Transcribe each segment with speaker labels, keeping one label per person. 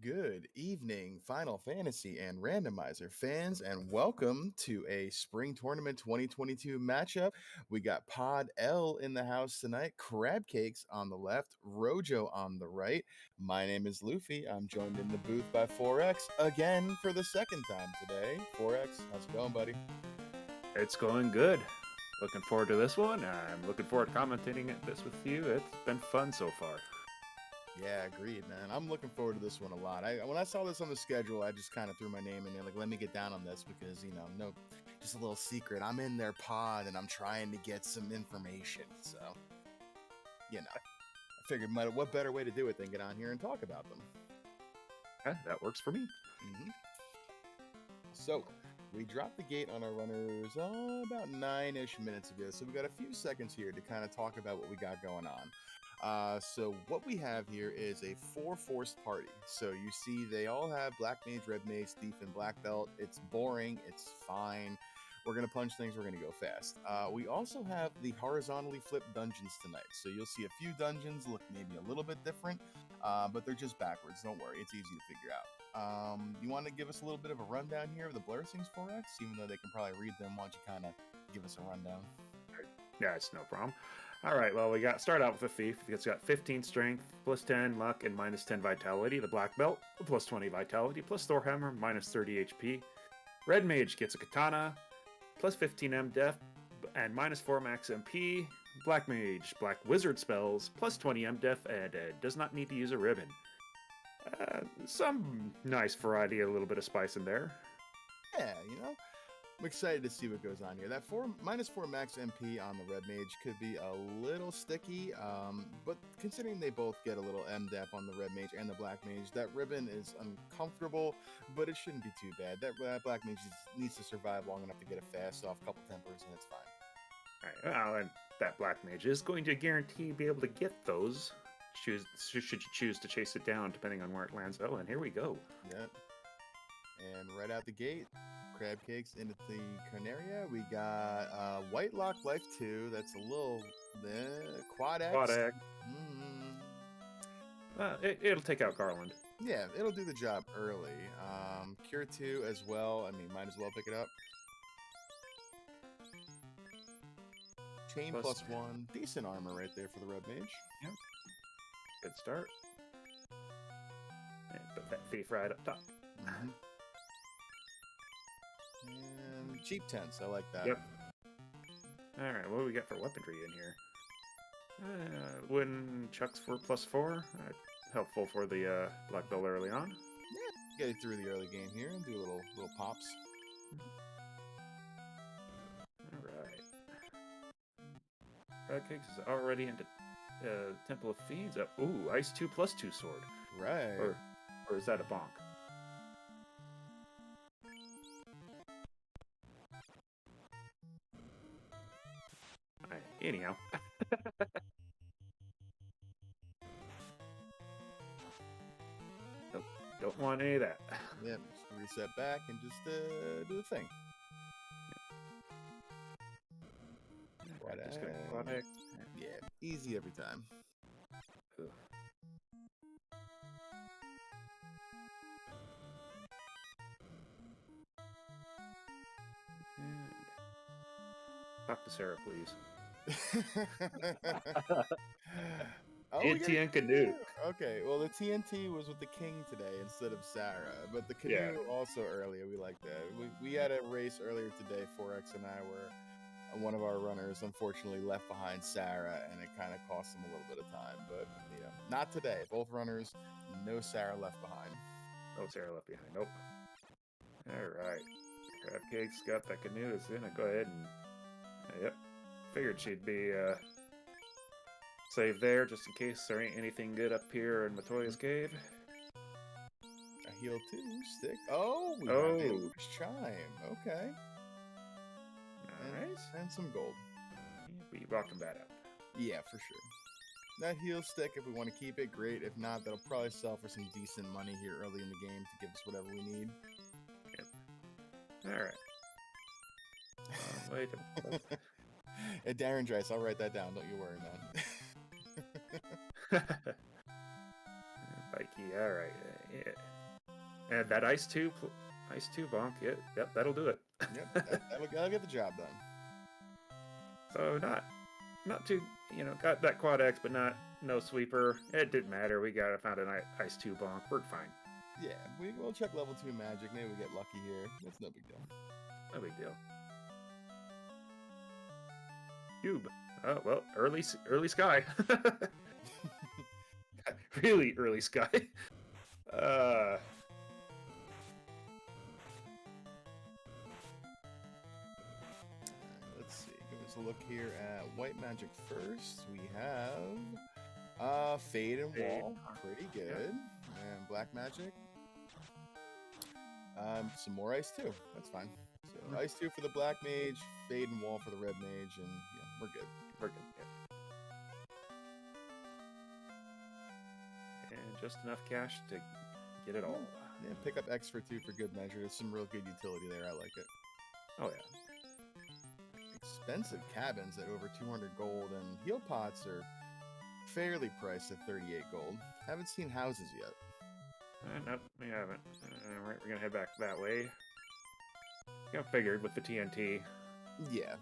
Speaker 1: Good evening, Final Fantasy and Randomizer fans, and welcome to a Spring Tournament 2022 matchup. We got Pod L in the house tonight, Crab Cakes on the left, Rojo on the right. My name is Luffy. I'm joined in the booth by 4X again for the second time today. 4X, how's it going, buddy?
Speaker 2: It's going good. Looking forward to this one. I'm looking forward to commentating this with you. It's been fun so far.
Speaker 1: Yeah, agreed, man. I'm looking forward to this one a lot. When I saw this on the schedule, I just kind of threw my name in there, like, let me get down on this because no, just a little secret. I'm in their pod and I'm trying to get some information. So, I figured, what better way to do it than get on here and talk about them?
Speaker 2: Yeah, that works for me.
Speaker 1: Mm-hmm. So, we dropped the gate on our runners about 9-ish minutes ago. So, we got a few seconds here to kind of talk about what we got going on. So what we have here is a 4-forced party. So you see they all have Black Mage, Red Mage, Thief, and Black Belt. It's boring. It's fine. We're going to punch things. We're going to go fast. We also have the horizontally flipped dungeons tonight. So you'll see a few dungeons look maybe a little bit different, but they're just backwards. Don't worry. It's easy to figure out. You want to give us a little bit of a rundown here of the blessings 4X, even though they can probably read them. Why don't you kind of give us a rundown?
Speaker 2: Yeah, it's no problem. All right, well, start out with the Thief. It's got 15 strength, plus 10 luck, and minus 10 vitality. The Black Belt, plus 20 vitality, plus Thorhammer, minus 30 HP. Red Mage gets a Katana, plus 15 M def, and minus 4 max MP. Black Mage, Black Wizard spells, plus 20 M def, and does not need to use a ribbon. Some nice variety, a little bit of spice in there.
Speaker 1: Yeah, I'm excited to see what goes on here. That minus 4 max MP on the Red Mage could be a little sticky, but considering they both get a little MDEF on the Red Mage and the Black Mage, that ribbon is uncomfortable, but it shouldn't be too bad. That Black Mage needs to survive long enough to get a fast off, couple tempers, and it's fine.
Speaker 2: All right, well, and that Black Mage is going to guarantee be able to get those. Should you choose to chase it down, depending on where it lands. Oh, and here we go.
Speaker 1: Yep. And right out the gate, Crab Cakes into the Carnaria. We got White Lock Life 2. That's a little Quad X.
Speaker 2: Quad X. It'll take out Garland.
Speaker 1: Yeah, it'll do the job early. Cure 2 as well. I mean, might as well pick it up. Chain plus 1. Decent armor right there for the Red Mage.
Speaker 2: Yep. Good start. And put that Thief right up top.
Speaker 1: Mm-hmm. And cheap tents. I like that.
Speaker 2: Yep. Alright, what do we got for weaponry in here? Wooden chucks for plus 4. Helpful for the Black Belt early on.
Speaker 1: Yeah, get it through the early game here and do little pops.
Speaker 2: Alright. Crab Cakes is already into Temple of Fiends. Ooh, Ice 2 plus 2 sword.
Speaker 1: Right.
Speaker 2: Or is that a bonk? Anyhow. Nope, don't want any of that.
Speaker 1: Yep, just reset back and just do the thing.
Speaker 2: Yep.
Speaker 1: Yeah, easy every time.
Speaker 2: Ugh. Talk to Sarah, please. TNT and Canoe.
Speaker 1: Okay, well, the TNT was with the King today instead of Sarah, but the Canoe also earlier. We like that. We had a race earlier today. 4X and I were one of our runners unfortunately left behind Sarah, and it kind of cost him a little bit of time. But not today. Both runners, no Sarah left behind.
Speaker 2: No Sarah left behind. Nope. All right. Crab Cakes got that Canoe. Is gonna go ahead and yep. Figured she'd be saved there just in case there ain't anything good up here in Matoya's cave.
Speaker 1: A heal 2 stick. Oh, we have a chime. Okay.
Speaker 2: Nice.
Speaker 1: And some gold.
Speaker 2: We rocking that out.
Speaker 1: Yeah, for sure. That heal stick, if we want to keep it, great. If not, that'll probably sell for some decent money here early in the game to give us whatever we need.
Speaker 2: Yep. All right. Wait.
Speaker 1: Hey, Darren Drice, I'll write that down. Don't you worry, man.
Speaker 2: If Like, yeah, right. Yeah. And that ice 2 bonk. Yeah, yep, that'll do it.
Speaker 1: Yep, that'll get the job done.
Speaker 2: So not too, got that quad X, but no sweeper. It didn't matter. We found an ice 2 bonk. We're fine.
Speaker 1: Yeah, we'll check level 2 magic. Maybe we get lucky here. That's no big deal.
Speaker 2: No big deal. Cube. Oh well, early sky. Really early sky.
Speaker 1: Let's see. Give us a look here at white magic first. We have Fade and Wall, pretty good. And black magic. Some more ice 2. That's fine. So ice 2 for the black mage, Fade and Wall for the red mage, and yeah, we're good.
Speaker 2: We're good. Yeah. And just enough cash to get it all.
Speaker 1: Yeah, pick up X for 2 for good measure. There's some real good utility there. I like it.
Speaker 2: Oh yeah.
Speaker 1: Expensive cabins at over 200 gold, and heal pots are fairly priced at 38 gold. Haven't seen houses yet.
Speaker 2: Nope, we haven't. Right, we're gonna head back that way. I figured with the TNT.
Speaker 1: Yeah.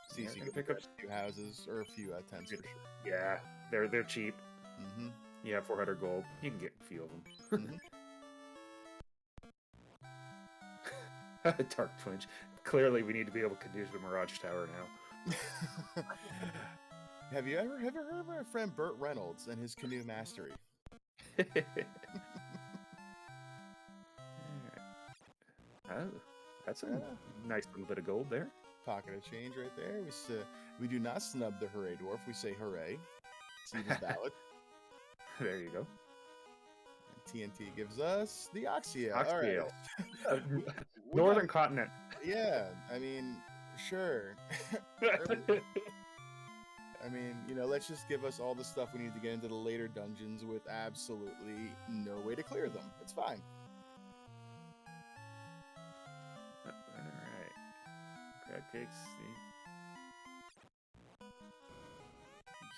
Speaker 1: See,
Speaker 2: Yeah,
Speaker 1: so you
Speaker 2: gonna
Speaker 1: can
Speaker 2: pick up
Speaker 1: a few houses or a few tents for sure.
Speaker 2: Yeah, they're cheap.
Speaker 1: Mm-hmm.
Speaker 2: Yeah, 400 gold. You can get a few of them. Dark Twinge. Clearly, we need to be able to use the Mirage Tower now.
Speaker 1: Have you ever heard of our friend Burt Reynolds and his canoe mastery?
Speaker 2: Oh, that's a nice little bit of gold there.
Speaker 1: Pocket of change right there. We do not snub the Hooray Dwarf. We say hooray. See the ballot.
Speaker 2: There you go.
Speaker 1: And TNT gives us the Oxia.
Speaker 2: Oxtail.
Speaker 1: All right.
Speaker 2: Northern continent.
Speaker 1: Yeah, I mean, sure. I mean, let's just give us all the stuff we need to get into the later dungeons with absolutely no way to clear them. It's fine.
Speaker 2: Alright. Crab cakes. Is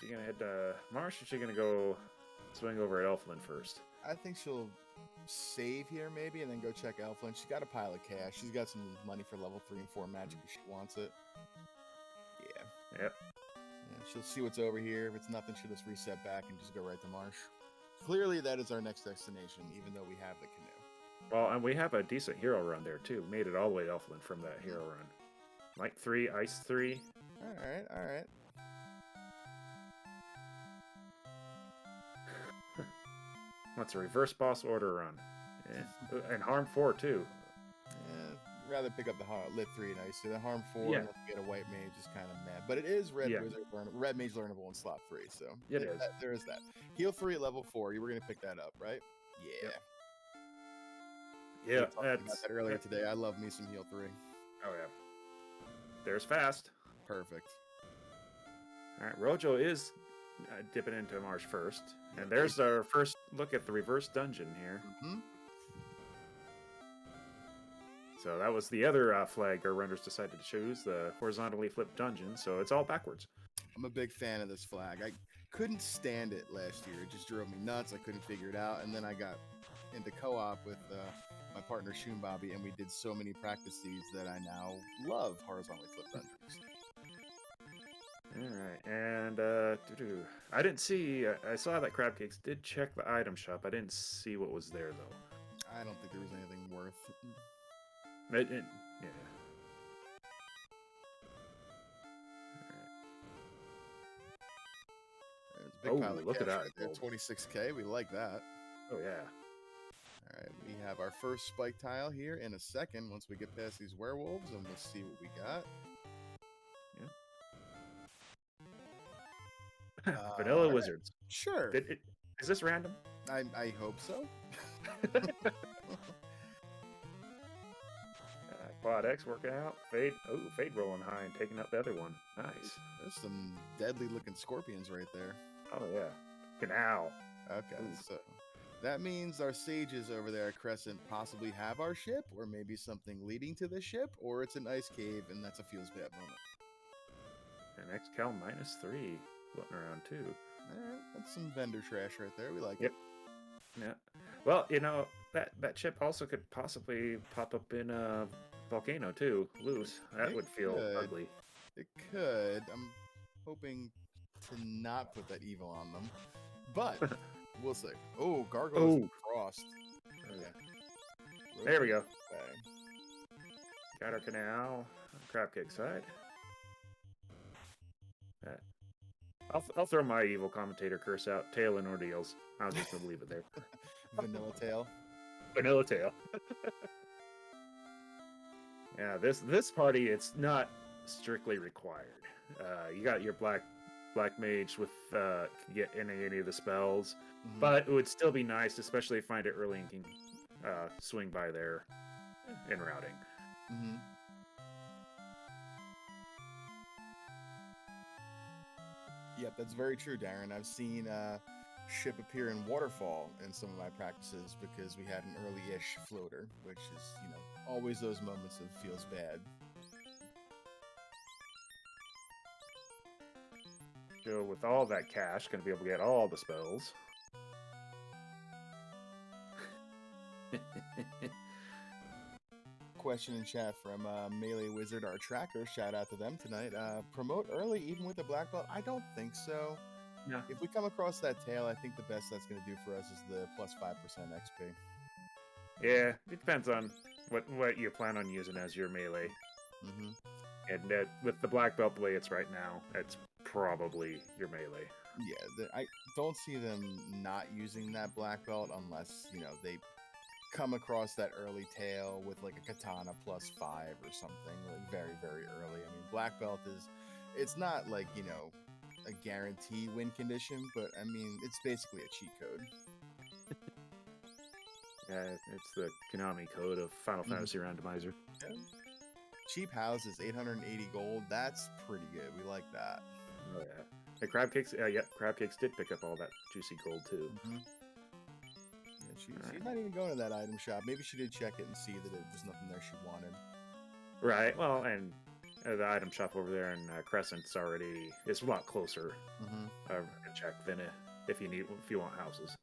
Speaker 2: she gonna head to Marsh, or is she gonna go swing over at Elfland first?
Speaker 1: I think she'll save here maybe and then go check Elfland. She's got a pile of cash. She's got some money for level 3 and 4 magic if she wants it. Yeah.
Speaker 2: Yep.
Speaker 1: Yeah, she'll see what's over here. If it's nothing, she'll just reset back and just go right to Marsh. Clearly, that is our next destination, even though we have the canoe.
Speaker 2: Well, and we have a decent hero run there, too. Made it all the way to Elfland from that hero run. Light 3, Ice 3.
Speaker 1: All right.
Speaker 2: What's a reverse boss order run? Yeah. And harm 4, too.
Speaker 1: Yeah, rather pick up the lit 3 and ice 2. The harm 4
Speaker 2: Yeah.
Speaker 1: and get a white mage is kind of mad. But it is red
Speaker 2: Yeah.
Speaker 1: wizard red mage learnable in slot 3, so
Speaker 2: It is.
Speaker 1: there is that. Heal 3 at level 4. You were going to pick that up, right? Yeah.
Speaker 2: Yep.
Speaker 1: We
Speaker 2: Yeah,
Speaker 1: talked about that earlier today. I love me some heal 3.
Speaker 2: Oh, yeah. There's fast.
Speaker 1: Perfect.
Speaker 2: All right, Rojo is dipping into Marsh first. And there's our first look at the reverse dungeon here.
Speaker 1: Mm-hmm.
Speaker 2: So that was the other flag our runners decided to choose, the horizontally flipped dungeon. So it's all backwards.
Speaker 1: I'm a big fan of this flag. I couldn't stand it last year. It just drove me nuts. I couldn't figure it out. And then I got into co-op with my partner Shoon Bobby, and we did so many practices that I now love horizontally flipped dungeons.
Speaker 2: All right, and I didn't see. I saw that Crab Cakes did check the item shop. I didn't see what was there though.
Speaker 1: I don't think there was anything worth.
Speaker 2: Yeah.
Speaker 1: There's a big pile of
Speaker 2: look at
Speaker 1: cash
Speaker 2: that
Speaker 1: right there.
Speaker 2: gold.
Speaker 1: 26k. We like that.
Speaker 2: Oh yeah.
Speaker 1: All right, we have our first spike tile here in a second. Once we get past these werewolves, and we'll see what we got.
Speaker 2: Vanilla Wizards.
Speaker 1: Sure.
Speaker 2: Is this random?
Speaker 1: I hope so.
Speaker 2: Quad X working out. Fade rolling high and taking out the other one. Nice.
Speaker 1: There's some deadly looking scorpions right there.
Speaker 2: Oh yeah. Canal.
Speaker 1: Okay,
Speaker 2: Ooh.
Speaker 1: so that means our sages over there at Crescent possibly have our ship, or maybe something leading to the ship, or it's an ice cave, and that's a feels bad moment.
Speaker 2: And XCal -3. floating around too.
Speaker 1: That's some vendor trash right there. We like
Speaker 2: Yep. Yeah. Well, that chip also could possibly pop up in a volcano too, loose. That
Speaker 1: it.
Speaker 2: would feel ugly.
Speaker 1: It could. I'm hoping to not put that evil on them, but we'll see. Oh, gargoyle is crossed. Okay.
Speaker 2: There we go.
Speaker 1: Okay.
Speaker 2: Got our canal. Crab cake side. I'll throw my evil commentator curse out. Tail and ordeals. I'll just leave it there.
Speaker 1: Vanilla tail.
Speaker 2: Vanilla tail. Yeah, this party, it's not strictly required. You got your black mage with can get any of the spells, but it would still be nice, especially if you find it early and can swing by there in routing.
Speaker 1: Yep, that's very true, Darren. I've seen ship appear in waterfall in some of my practices because we had an early-ish floater, which is, always those moments of feels bad.
Speaker 2: So with all that cash, gonna be able to get all the spells.
Speaker 1: Question in chat from Melee Wizard, our tracker. Shout out to them tonight. Promote early even with the black belt? I don't think so.
Speaker 2: No.
Speaker 1: If we come across that tail, I think the best that's going to do for us is the plus 5% XP.
Speaker 2: Yeah, it depends on what you plan on using as your melee. And with the black belt the way it's right now, it's probably your melee.
Speaker 1: Yeah, I don't see them not using that black belt unless, they come across that early tail with like a katana plus 5 or something, like very, very early. I mean, black belt it's not like, a guarantee win condition, but I mean, it's basically a cheat code.
Speaker 2: Yeah, it's the Konami code of Final Fantasy Randomizer.
Speaker 1: Yeah. Cheap houses, 880 gold. That's pretty good. We like that.
Speaker 2: Oh yeah. The crab cakes. Crab cakes did pick up all that juicy gold too.
Speaker 1: Yeah, she's not even going to that item shop. Maybe she did check it and see that there's nothing there she wanted.
Speaker 2: Right. Well, and the item shop over there in Crescent's it's a lot closer. To check than if you want houses.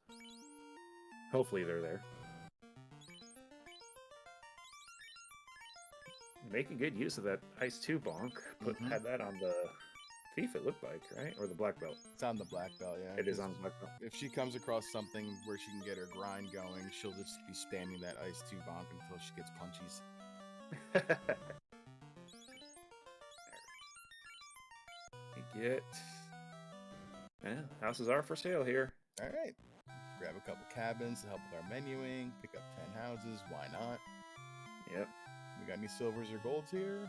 Speaker 2: Hopefully they're there. Making good use of that Ice 2 bonk. Had that on the thief, it looked like, right? Or the black belt.
Speaker 1: It's on the black belt, yeah.
Speaker 2: It is on the black belt.
Speaker 1: If she comes across something where she can get her grind going, she'll just be spamming that Ice 2 bonk until she gets punchies.
Speaker 2: Houses are for sale here.
Speaker 1: All right. Grab a couple cabins to help with our menuing. Pick up 10 houses. Why not?
Speaker 2: Yep.
Speaker 1: We got any silvers or golds here?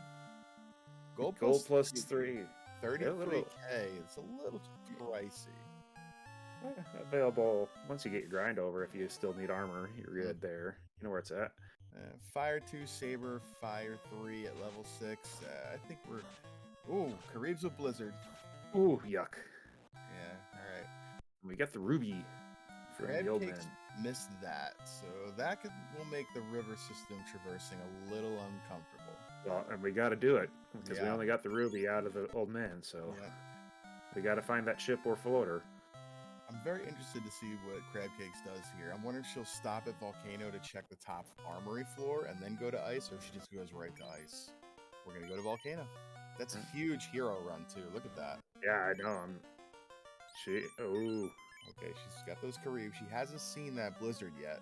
Speaker 2: Gold plus 3.
Speaker 1: 33K. It's a little pricey.
Speaker 2: Available once you get your grind over. If you still need armor, you're good there. You know where it's at.
Speaker 1: Fire 2, Saber, Fire 3 at level 6. I think we're... Ooh, Caribs with Blizzard.
Speaker 2: Ooh, yuck.
Speaker 1: Yeah, alright.
Speaker 2: We got the ruby from the old man.
Speaker 1: Missed that, so that will make the river system traversing a little uncomfortable.
Speaker 2: Well, and we got to do it, because we only got the ruby out of the old man, so we got to find that ship or floater.
Speaker 1: I'm very interested to see what Crab Cakes does here. I'm wondering if she'll stop at Volcano to check the top armory floor and then go to ice, or if she just goes right to ice. We're going to go to Volcano. That's a huge hero run, too. Look at that.
Speaker 2: Yeah, I know.
Speaker 1: Okay, she's got those Caribs. She hasn't seen that Blizzard yet.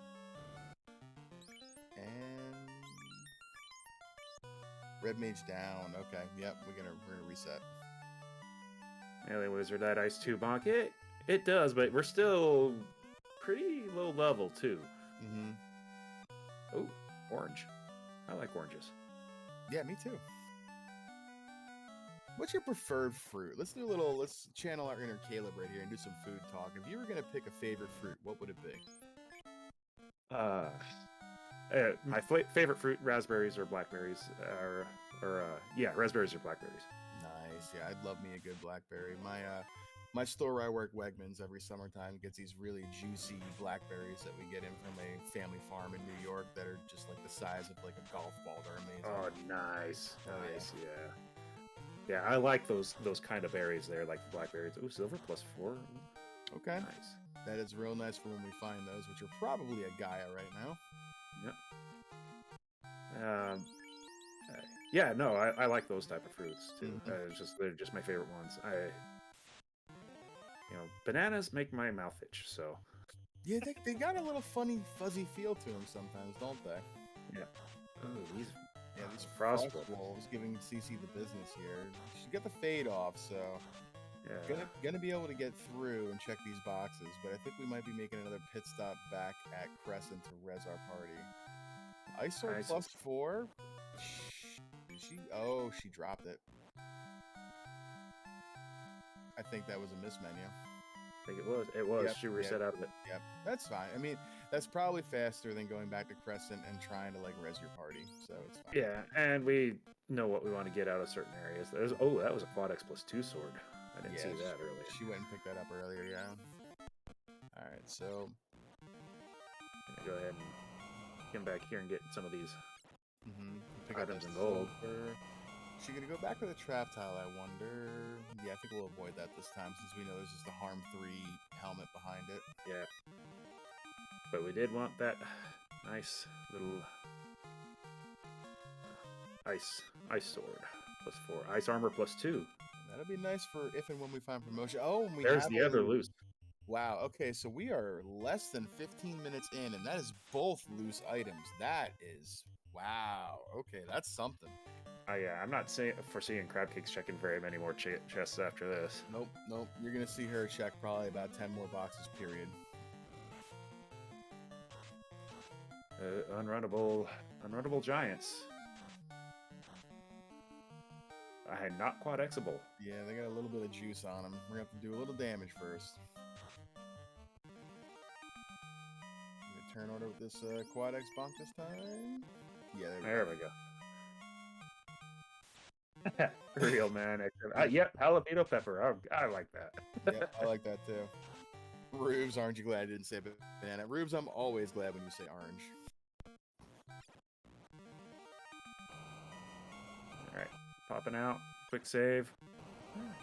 Speaker 1: And... Red Mage down. Okay, yep, we're gonna reset.
Speaker 2: Melee Wizard, that Ice 2 bonk. It does, but we're still pretty low level, too. Oh, orange. I like oranges.
Speaker 1: Yeah, me too. What's your preferred fruit? Let's channel our inner Caleb right here and do some food talk. If you were going to pick a favorite fruit, what would it be?
Speaker 2: My favorite fruit, raspberries or blackberries. Raspberries or blackberries.
Speaker 1: Nice. Yeah, I'd love me a good blackberry. My store where I work, Wegmans, every summertime gets these really juicy blackberries that we get in from a family farm in New York that are just like the size of like a golf ball. They're amazing.
Speaker 2: Oh, nice. Nice, yeah. Yeah, I like those kind of berries there, like the blackberries. Ooh, silver +4.
Speaker 1: Okay.
Speaker 2: Nice.
Speaker 1: That is real nice for when we find those, which are probably a Gaia right now.
Speaker 2: Yep. Yeah, no, I like those type of fruits too. They're just my favorite ones. Bananas make my mouth itch. So
Speaker 1: Yeah, they got a little funny, fuzzy feel to them sometimes, don't they?
Speaker 2: yeah. Oh, these
Speaker 1: Frost
Speaker 2: frost
Speaker 1: wolves giving CC the business here. She got the fade off, so
Speaker 2: yeah.
Speaker 1: gonna be able to get through and check these boxes. But I think we might be making another pit stop back at Crescent to res our party. Ice Sword +4. She dropped it. I think that was a miss menu.
Speaker 2: I think it was. It was.
Speaker 1: Yep,
Speaker 2: She reset out of it.
Speaker 1: Yep, that's fine. I mean, that's probably faster than going back to Crescent and trying to like res your party. So it's fine.
Speaker 2: Yeah, and we know what we want to get out of certain areas. That was a Quad X +2 sword. I didn't see that earlier.
Speaker 1: She went and picked that up earlier. Yeah. All right, so
Speaker 2: go ahead and come back here and get some of these
Speaker 1: pick
Speaker 2: items in gold.
Speaker 1: Is she gonna go back to the trap tile? I wonder. Yeah, I think we'll avoid that this time since we know there's just a harm 3 helmet behind it.
Speaker 2: Yeah. But we did want that nice little ice sword +4, ice armor +2.
Speaker 1: That'll be nice for if and when we find promotion. Oh, and
Speaker 2: there's the other loose.
Speaker 1: Wow. Okay, so we are less than 15 minutes in, and that is both loose items. That is wow. Okay, that's something.
Speaker 2: Yeah, I'm not foreseeing Crabcake's checking very many more chests after this.
Speaker 1: Nope. You're gonna see her check probably about 10 more boxes. Period.
Speaker 2: Unrunnable giants. Not Quad Xable.
Speaker 1: Yeah, they got a little bit of juice on them. We're gonna have to do a little damage first. Turn order with this Quad X bonk this time. Yeah,
Speaker 2: there we go. Real man. Yep, jalapeno pepper. Oh, I like that.
Speaker 1: Yep, I like that too. Rubes, aren't you glad I didn't say banana? Rubes, I'm always glad when you say orange.
Speaker 2: All right, popping out. Quick save.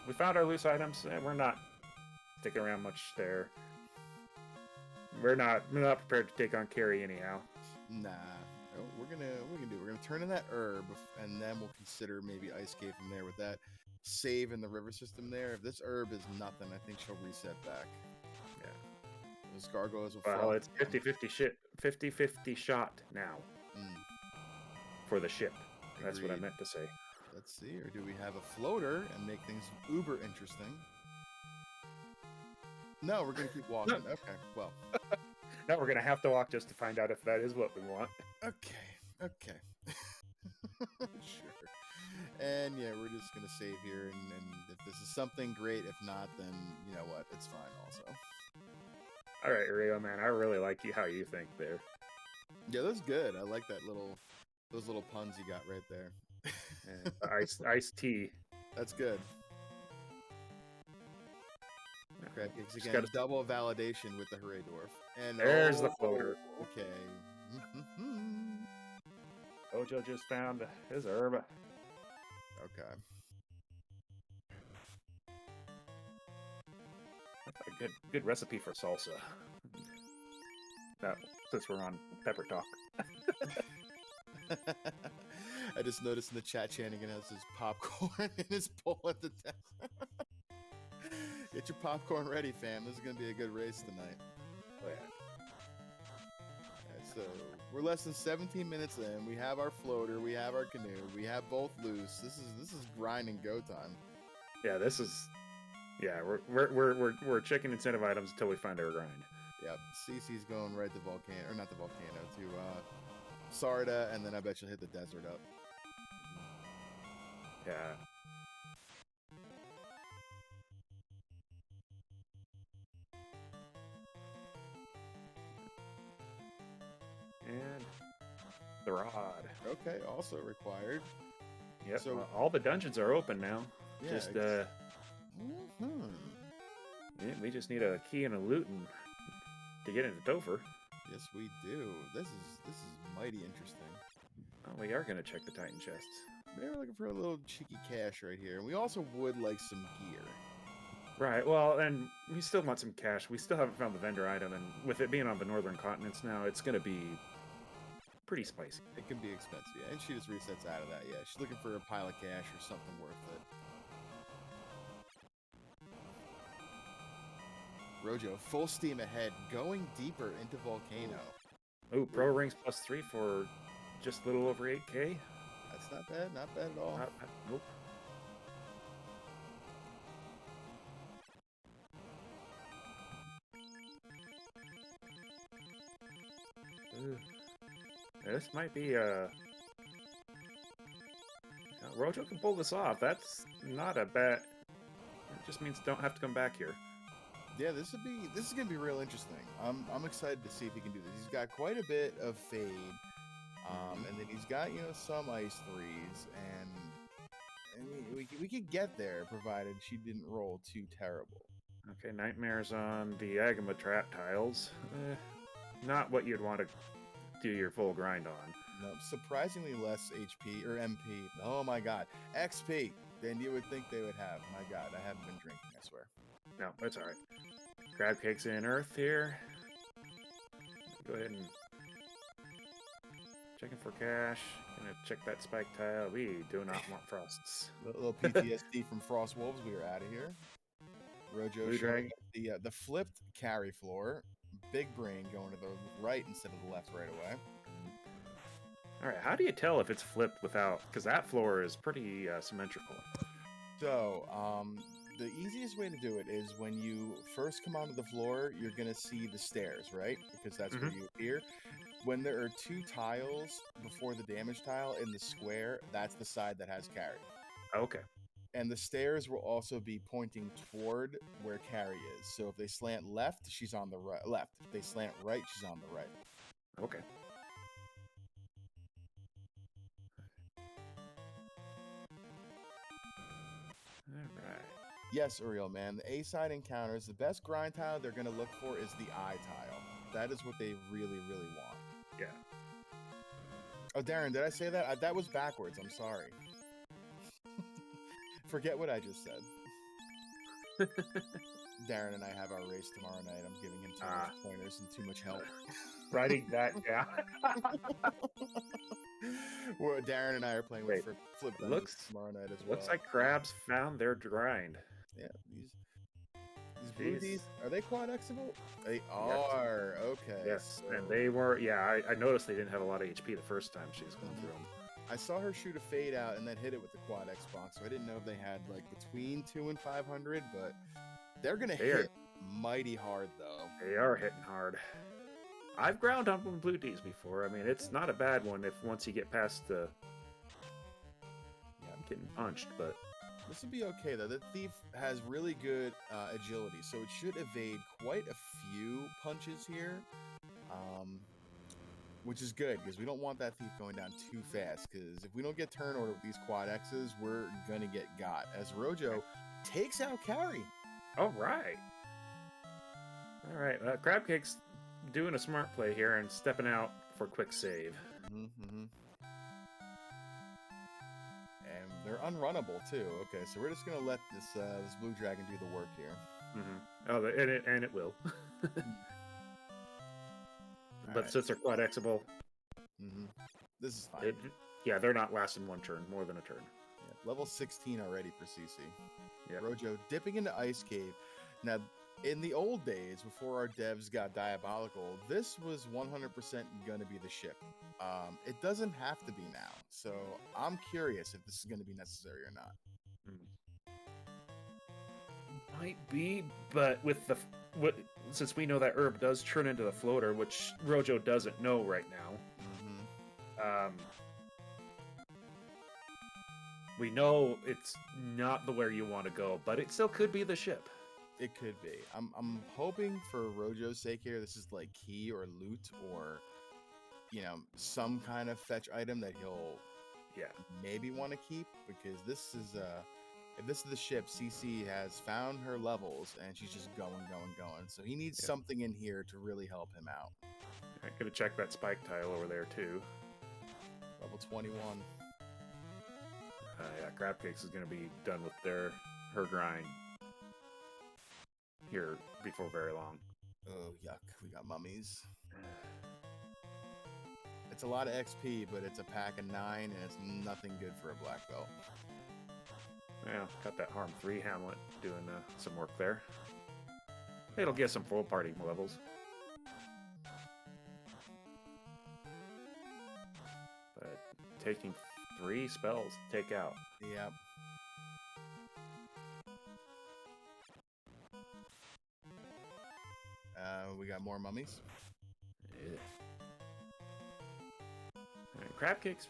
Speaker 2: We found our loose items. We're not sticking around much there. We're not prepared to take on Carrie anyhow.
Speaker 1: Nah. We're gonna turn in that herb, and then we'll consider maybe Ice Cave from there with that save in the river system there. If this herb is nothing, I think she'll reset back.
Speaker 2: Yeah.
Speaker 1: Those gargoyles will
Speaker 2: fall. It's 50-50 shot now. For the ship. That's what I meant to say.
Speaker 1: Let's see, or do we have a floater and make things uber interesting? No, we're gonna keep walking. Okay, well.
Speaker 2: Now we're gonna have to walk just to find out if that is what we want.
Speaker 1: Okay. Sure. And yeah, we're just gonna save here, and if this is something great, if not, then you know what, it's fine also.
Speaker 2: All right, Rio, man, I really like how you think there.
Speaker 1: Yeah, that's good. I like those little puns you got right there.
Speaker 2: And iced tea.
Speaker 1: That's good. Crabcake's again, double validation with the Hooray Dwarf. And
Speaker 2: there's the floater.
Speaker 1: Okay.
Speaker 2: Ojo just found his herb.
Speaker 1: Okay.
Speaker 2: A good recipe for salsa. Now, since we're on pepper talk.
Speaker 1: I just noticed in the chat Channingen has his popcorn in his bowl at the desk. Get your popcorn ready, fam. This is going to be a good race tonight.
Speaker 2: Oh, yeah.
Speaker 1: Right, so we're less than 17 minutes in. We have our floater. We have our canoe. We have both loose. This is grind and go time.
Speaker 2: Yeah, this is. Yeah, we're checking incentive items until we find our grind.
Speaker 1: Yep. Cece's going right to volcano, or not the volcano, to Sarda, and then I bet you'll hit the desert up.
Speaker 2: Yeah. And the rod.
Speaker 1: Okay, also required.
Speaker 2: Yep. So all the dungeons are open now.
Speaker 1: Yeah,
Speaker 2: just we just need a key and a loot to get into Topher.
Speaker 1: Yes, we do. This is mighty interesting.
Speaker 2: Oh, we are gonna check the Titan chests.
Speaker 1: Maybe we're looking for a little cheeky cash right here. And we also would like some gear.
Speaker 2: Right. Well, and we still want some cash. We still haven't found the vendor item, and with it being on the northern continents now, it's going to be pretty spicy.
Speaker 1: It can be expensive, yeah. And she just resets out of that, yeah. She's looking for a pile of cash or something worth it. Rojo, full steam ahead, going deeper into Volcano.
Speaker 2: Oh, pro rings +3 for just a little over 8K.
Speaker 1: That's not bad at all.
Speaker 2: Nope. This might be Rojo can pull this off. That's not a bad. It just means don't have to come back here.
Speaker 1: Yeah, this is gonna be real interesting. I'm excited to see if he can do this. He's got quite a bit of fade, and then he's got some ice threes, and we could get there provided she didn't roll too terrible.
Speaker 2: Okay, nightmares on the Agama trap tiles. Not what you'd want to do your full grind on.
Speaker 1: No, surprisingly less HP or MP. Oh my god, XP than you would think they would have. My god, I haven't been drinking, I swear.
Speaker 2: No, that's all right. Crab cakes in earth here. Go ahead and checking for cash. Gonna check that spike tile. We do not want frosts.
Speaker 1: A little PTSD from Frost Wolves. We are out of here. Rojo showing the flipped carry floor. Big brain going to the right instead of the left right away.
Speaker 2: All right, how do you tell if it's flipped without? Because that floor is pretty symmetrical.
Speaker 1: So, the easiest way to do it is when you first come onto the floor, you're going to see the stairs, right? Because that's where you appear. When there are two tiles before the damage tile in the square, that's the side that has carry.
Speaker 2: Okay.
Speaker 1: And the stairs will also be pointing toward where carry is. So if they slant left, she's on the right. Left. If they slant right, she's on the right.
Speaker 2: Okay. All right.
Speaker 1: Yes, Uriel, man. The A-side encounters, the best grind tile they're going to look for is the I tile. That is what they really, really want.
Speaker 2: Yeah.
Speaker 1: Oh, Darren, did I say that? That was backwards. I'm sorry. Forget what I just said. Darren and I have our race tomorrow night. I'm giving him too much pointers and too much help.
Speaker 2: Writing that down.
Speaker 1: Well, Darren and I are playing with Flip Dungeons tomorrow night as well.
Speaker 2: Looks like crabs found their grind.
Speaker 1: Yeah, these booties, are they quad Xable? They are. Okay.
Speaker 2: Yes,
Speaker 1: so...
Speaker 2: and they were. Yeah, I noticed they didn't have a lot of HP the first time she was going through them.
Speaker 1: I saw her shoot a fade out and then hit it with the quad Xbox, so I didn't know if they had like between 2 and 500, but they're gonna hit mighty hard though.
Speaker 2: They are hitting hard. I've ground on blue Ds before. I mean, it's not a bad one if once you get past the getting punched, but
Speaker 1: this will be okay though. The thief has really good agility, so it should evade quite a few punches here. Which is good, because we don't want that thief going down too fast, because if we don't get turn order with these quad X's, we're going to get got. As Rojo takes out carry.
Speaker 2: All right. Crab Cake's doing a smart play here and stepping out for a quick save.
Speaker 1: And they're unrunnable, too. Okay, so we're just going to let this blue dragon do the work here.
Speaker 2: Oh, and it will. But since they're quad Xable,
Speaker 1: this is fine.
Speaker 2: They're not lasting one turn, more than a turn.
Speaker 1: Yeah, level 16 already for CC.
Speaker 2: Yeah.
Speaker 1: Rojo dipping into Ice Cave. Now, in the old days, before our devs got diabolical, this was 100% going to be the ship. It doesn't have to be now. So I'm curious if this is going to be necessary or not.
Speaker 2: Might be, but with since we know that herb does turn into the floater, which Rojo doesn't know right now. We know it's not the where you want to go, but it still could be the ship.
Speaker 1: It could be. I'm hoping for Rojo's sake here, this is like key or loot or some kind of fetch item that he'll maybe want to keep, because this is if this is the ship, CC has found her levels and she's just going. So he needs something in here to really help him out.
Speaker 2: I could have checked that spike tile over there too.
Speaker 1: Level 21.
Speaker 2: Yeah, Crab Cakes is going to be done with her grind here before very long.
Speaker 1: Oh, yuck. We got mummies. It's a lot of XP, but it's a pack of 9, and it's nothing good for a black belt.
Speaker 2: Yeah, got that Harm 3 Hamlet doing some work there. It'll get some full party levels. But taking 3 spells to take out.
Speaker 1: Yep. We got more mummies.
Speaker 2: Yeah. And Crab Cakes,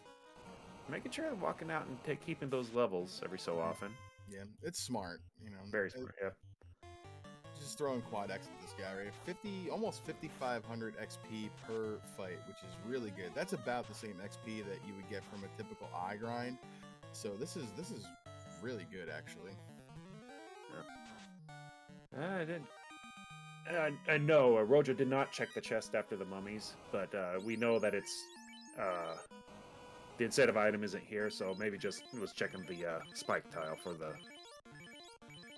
Speaker 2: making sure I'm walking out and keeping those levels every so often.
Speaker 1: Yeah, it's smart, you know.
Speaker 2: Very smart, yeah.
Speaker 1: Just throwing quad X at this guy, right? Almost 5,500 XP per fight, which is really good. That's about the same XP that you would get from a typical eye grind. So this is really good, actually.
Speaker 2: Yeah. I did. I know Rojo did not check the chest after the mummies, but we know that it's the incentive item isn't here, so maybe just was checking the spike tile for the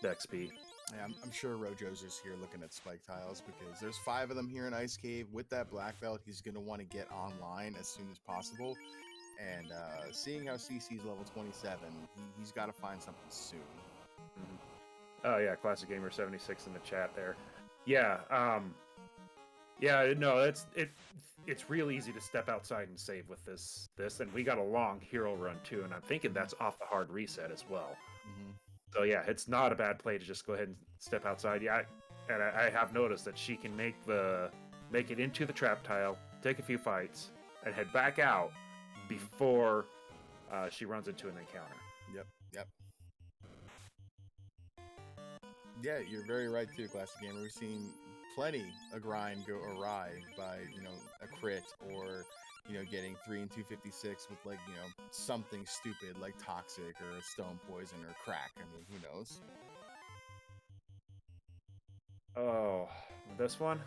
Speaker 2: XP.
Speaker 1: Yeah, I'm sure Rojo's just here looking at spike tiles because there's 5 of them here in Ice Cave. With that black belt, he's going to want to get online as soon as possible. And seeing how CC's level 27, he's got to find something soon.
Speaker 2: Mm-hmm. Oh, yeah, Classic Gamer 76 in the chat there. Yeah, no, it's real easy to step outside and save with this, and we got a long hero run too, and I'm thinking that's off the hard reset as well.
Speaker 1: Mm-hmm.
Speaker 2: So yeah, it's not a bad play to just go ahead and step outside. Yeah, and I have noticed that she can make it into the trap tile, take a few fights, and head back out before she runs into an encounter.
Speaker 1: Yep. Yeah, you're very right too, Classic Gamer. We've seen plenty a grind go awry by, a crit or, getting 3 and 256 with something stupid like toxic or a stone poison or crack. I mean, who knows?
Speaker 2: Oh, this one?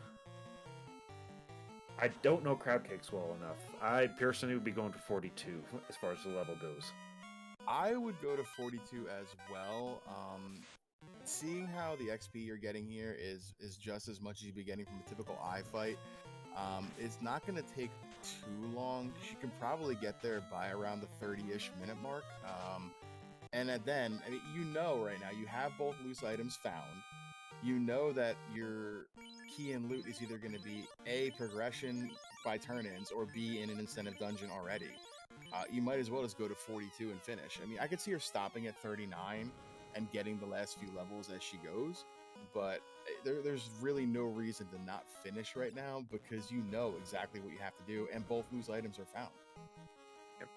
Speaker 2: I don't know Crab Cakes well enough. I personally would be going to 42 as far as the level goes.
Speaker 1: I would go to 42 as well. Seeing how the XP you're getting here is just as much as you'd be getting from a typical eye fight, it's not going to take too long. You can probably get there by around the 30-ish minute mark. And then, I mean, right now, you have both loose items found. You know that your key and loot is either going to be A, progression by turn-ins, or B, in an incentive dungeon already. You might as well just go to 42 and finish. I mean, I could see her stopping at 39 and getting the last few levels as she goes, but there's really no reason to not finish right now because you know exactly what you have to do, and both loose items are found.
Speaker 2: Yep.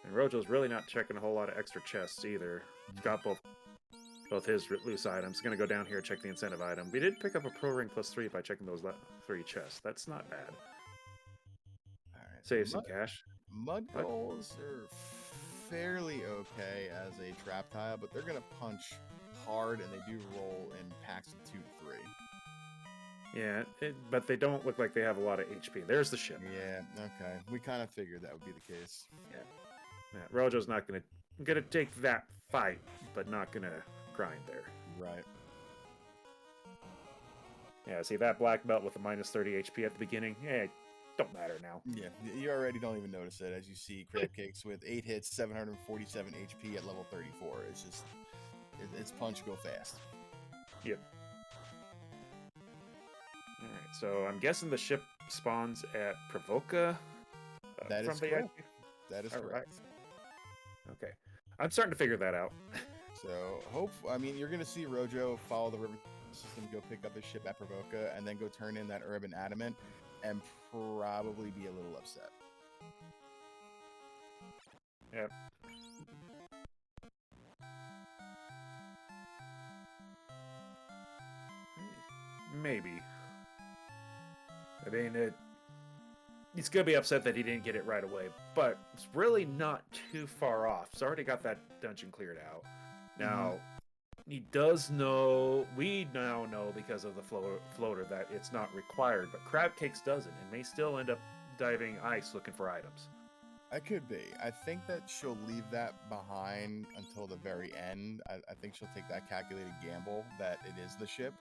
Speaker 2: And Rojo's really not checking a whole lot of extra chests either. He's got both his loose items. Gonna go down here, check the incentive item. We did pick up a pro ring +3 by checking those 3 chests. That's not bad.
Speaker 1: All right.
Speaker 2: Save some cash.
Speaker 1: Mud goals are fairly okay as a trap tile, but they're gonna punch hard, and they do roll in packs of 2 to 3.
Speaker 2: Yeah, but they don't look like they have a lot of HP. There's the ship.
Speaker 1: Yeah, okay. We kind of figured that would be the case.
Speaker 2: Yeah, Rojo's not gonna take that fight, but not gonna grind there.
Speaker 1: Right.
Speaker 2: Yeah, see that black belt with a -30 HP at the beginning? Yeah, don't matter now.
Speaker 1: Yeah, you already don't even notice it as you see Crab Cakes with 8 hits, 747 HP at level 34. It's just, it's punch go fast.
Speaker 2: Yep. Alright, so I'm guessing the ship spawns at Provoca?
Speaker 1: That is correct. That is correct.
Speaker 2: Okay. I'm starting to figure that out.
Speaker 1: So, you're going to see Rojo follow the river system, go pick up his ship at Provoca, and then go turn in that Urban Adamant, and probably be a little upset.
Speaker 2: Yep. Maybe. I mean, he's going to be upset that he didn't get it right away, but it's really not too far off. He's already got that dungeon cleared out. Now, he does know, we now know because of the floater that it's not required, but Crab Cakes doesn't, and may still end up diving ice looking for items.
Speaker 1: I could be. I think that she'll leave that behind until the very end. I think she'll take that calculated gamble that it is the ship.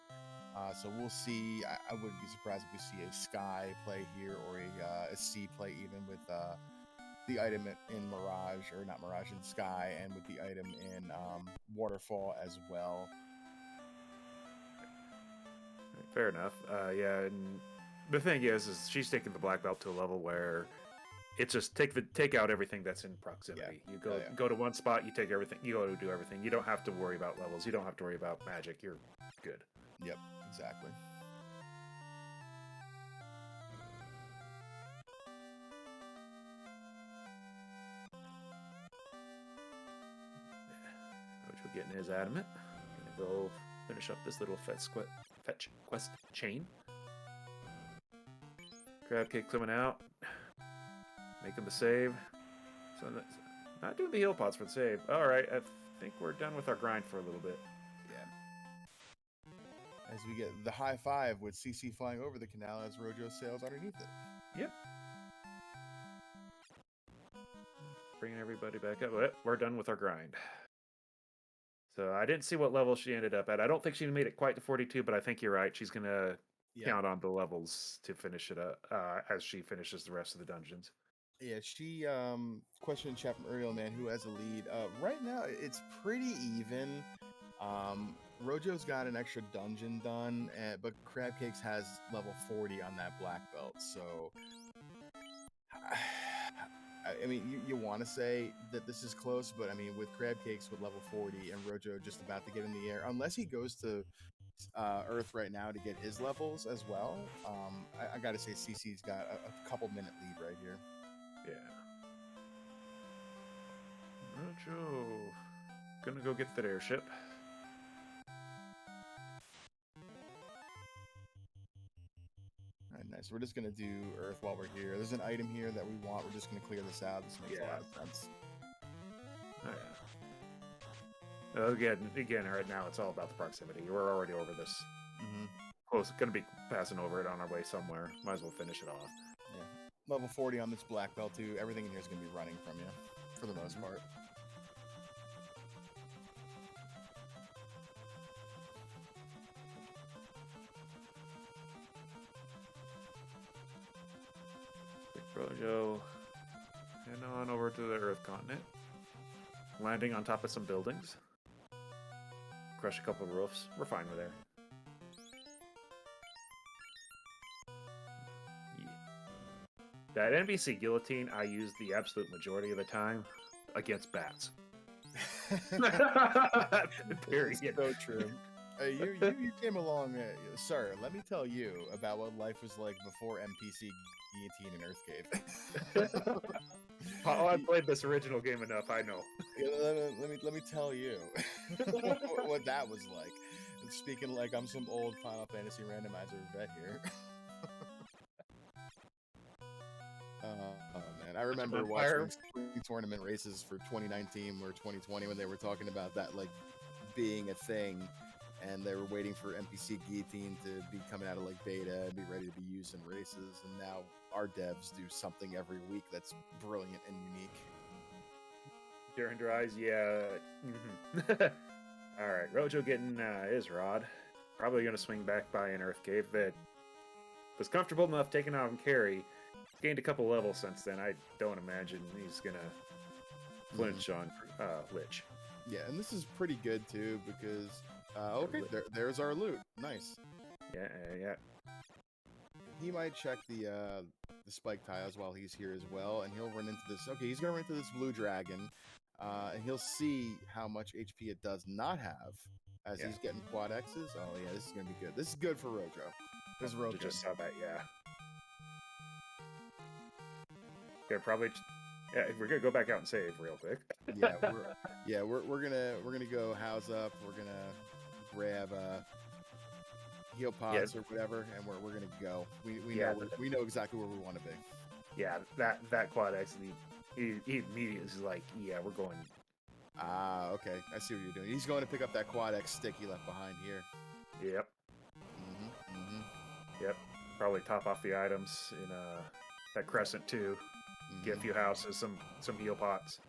Speaker 1: So we'll see. I wouldn't be surprised if we see a Sky play here or a Sea play even with the item in Mirage, or not Mirage, in Sky, and with the item in Waterfall as well.
Speaker 2: Fair enough. Yeah, and the thing is she's taking the black belt to a level where it's just take out everything that's in proximity.
Speaker 1: Yeah.
Speaker 2: You go to one spot, you take everything, you go to do everything. You don't have to worry about levels. You don't have to worry about magic. You're good.
Speaker 1: Yep, exactly.
Speaker 2: Rojo getting his adamant. Gonna go finish up this little fetch quest chain. Crab cake coming out, making the save. So not doing the heal pots for the save. All right, I think we're done with our grind for a little bit.
Speaker 1: Yeah. As we get the high five with CC flying over the canal as Rojo sails underneath it.
Speaker 2: Yep. Bringing everybody back up. We're done with our grind. So I didn't see what level she ended up at. I don't think she made it quite to 42, but I think you're right. She's going to count on the levels to finish it up as she finishes the rest of the dungeons.
Speaker 1: Yeah, she question in chat from Uriel Man, who has a lead. Right now it's pretty even. Rojo's got an extra dungeon done, but Crab Cakes has level 40 on that black belt. So I mean, you want to say that this is close, but I mean, with Crab Cakes with level 40 and Rojo just about to get in the air, unless he goes to Earth right now to get his levels as well, I got to say CC's got a couple minute lead right here.
Speaker 2: Yeah. Rojo gonna go get that airship.
Speaker 1: All right, nice. We're just gonna do Earth while we're here. There's an item here that we want. We're just gonna clear this out. This makes a lot of sense.
Speaker 2: Oh, yeah. Again, right now it's all about the proximity. We're already over this. Close. Gonna be passing over it on our way somewhere. Might as well finish it off.
Speaker 1: Yeah. Level 40 on this black belt too. Everything in here is gonna be running from you, for the most part.
Speaker 2: Rojo, heading on over to the Earth continent, landing on top of some buildings, crush a couple of roofs. We're fine with there. Yeah. That NBC guillotine I use the absolute majority of the time against bats. Period.
Speaker 1: So true. You came along, sir. Let me tell you about what life was like before NPC guillotine and Earth Cave.
Speaker 2: Oh, I played this original game enough. I know.
Speaker 1: Let me tell you what that was like. Speaking like I'm some old Final Fantasy Randomizer vet here. Oh man, I remember watching tournament races for 2019 or 2020 when they were talking about that like being a thing. And they were waiting for NPC Guillotine to be coming out of like beta and be ready to be used in races. And now our devs do something every week that's brilliant and unique.
Speaker 2: During dries, yeah. All right, Rojo getting his rod. Probably going to swing back by an Earth Cave that was comfortable enough taking out and carry. Gained a couple levels since then. I don't imagine he's going to flinch on Lich.
Speaker 1: Yeah, and this is pretty good too because... okay, there's our loot. Nice.
Speaker 2: Yeah.
Speaker 1: He might check the spike tiles while he's here as well, and he'll run into this. Okay, he's gonna run into this blue dragon, and he'll see how much HP it does not have as he's getting quad X's. Oh yeah, this is gonna be good. This is good for Rojo. This is real good.
Speaker 2: Just saw that, yeah. Okay, probably. Yeah, we're gonna go back out and save real quick.
Speaker 1: we're gonna go house up. We're gonna grab heal pods or whatever, and we're gonna go. We know exactly where we want to be.
Speaker 2: Yeah, that quad X, he immediately is like, yeah, we're going.
Speaker 1: Okay, I see what you're doing. He's going to pick up that quad X stick he left behind here.
Speaker 2: Yep. Yep. Probably top off the items in that crescent too. Get a few houses, some heal pots.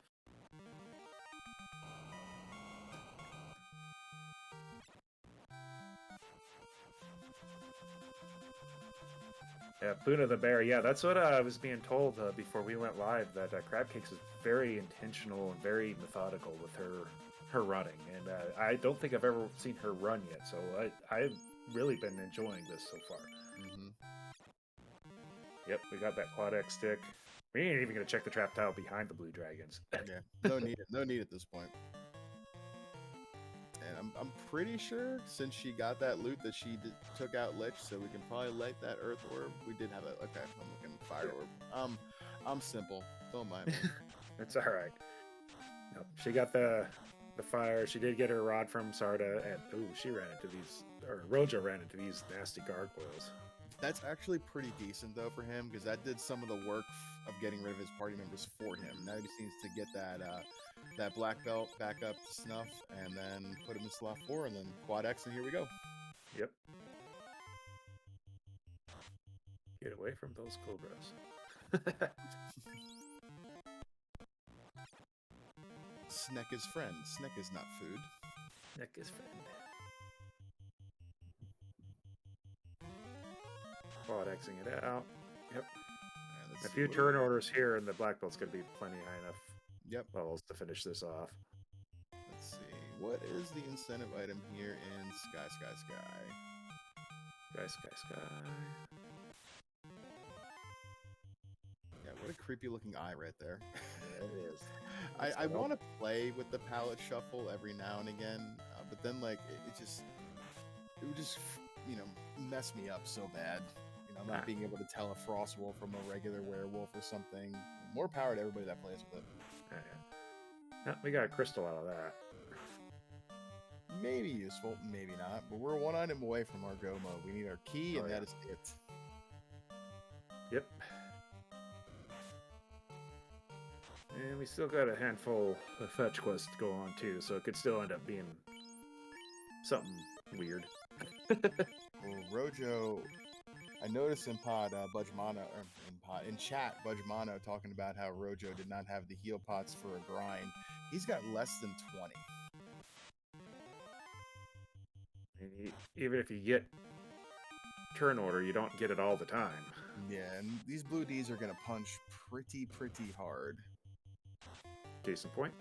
Speaker 2: Yeah, Buna the Bear. Yeah, that's what I was being told before we went live, that Crab Cakes is very intentional and very methodical with her running, and I don't think I've ever seen her run yet. So I've really been enjoying this so far. Yep, we got that quad X stick. We ain't even gonna check the trap tile behind the blue dragons.
Speaker 1: Yeah, no need at this point. And I'm pretty sure since she got that loot that she took out Lich, so we can probably light that Earth Orb. We did have it. Okay, I'm looking Fire Orb. I'm simple. Don't mind me.
Speaker 2: It's all right. Nope. She got the fire. She did get her rod from Sarda, and she ran into these, or Rojo ran into these nasty gargoyles.
Speaker 1: That's actually pretty decent though for him, because that did some of the work of getting rid of his party members for him. Now he just needs to get that black belt back up to snuff, and then put him in slot 4, and then quad X, and here we go.
Speaker 2: Yep. Get away from those cobras.
Speaker 1: Sneck is friend. Sneck is not food.
Speaker 2: Sneck is friend. Quad Xing it out. Yep. A few turn orders here, and the black belt's going to be plenty high enough levels to finish this off.
Speaker 1: Let's see. What is the incentive item here in Sky? Yeah, what a creepy looking eye right there.
Speaker 2: Yeah, it is.
Speaker 1: I want to play with the palette shuffle every now and again, but then like it would just mess me up so bad. Not being able to tell a frost wolf from a regular werewolf or something. More power to everybody that plays with it.
Speaker 2: Yeah, we got a crystal out of that.
Speaker 1: Maybe useful, maybe not. But we're one item away from our go mode. We need our key, and that is it.
Speaker 2: Yep. And we still got a handful of fetch quests to go on too, so it could still end up being something weird.
Speaker 1: Well, Rojo, I noticed in pod in chat, Budgemano talking about how Rojo did not have the heal pots for a grind. He's got less than 20.
Speaker 2: And even if you get turn order, you don't get it all the time.
Speaker 1: Yeah, and these blue Ds are gonna punch pretty hard.
Speaker 2: Case in point.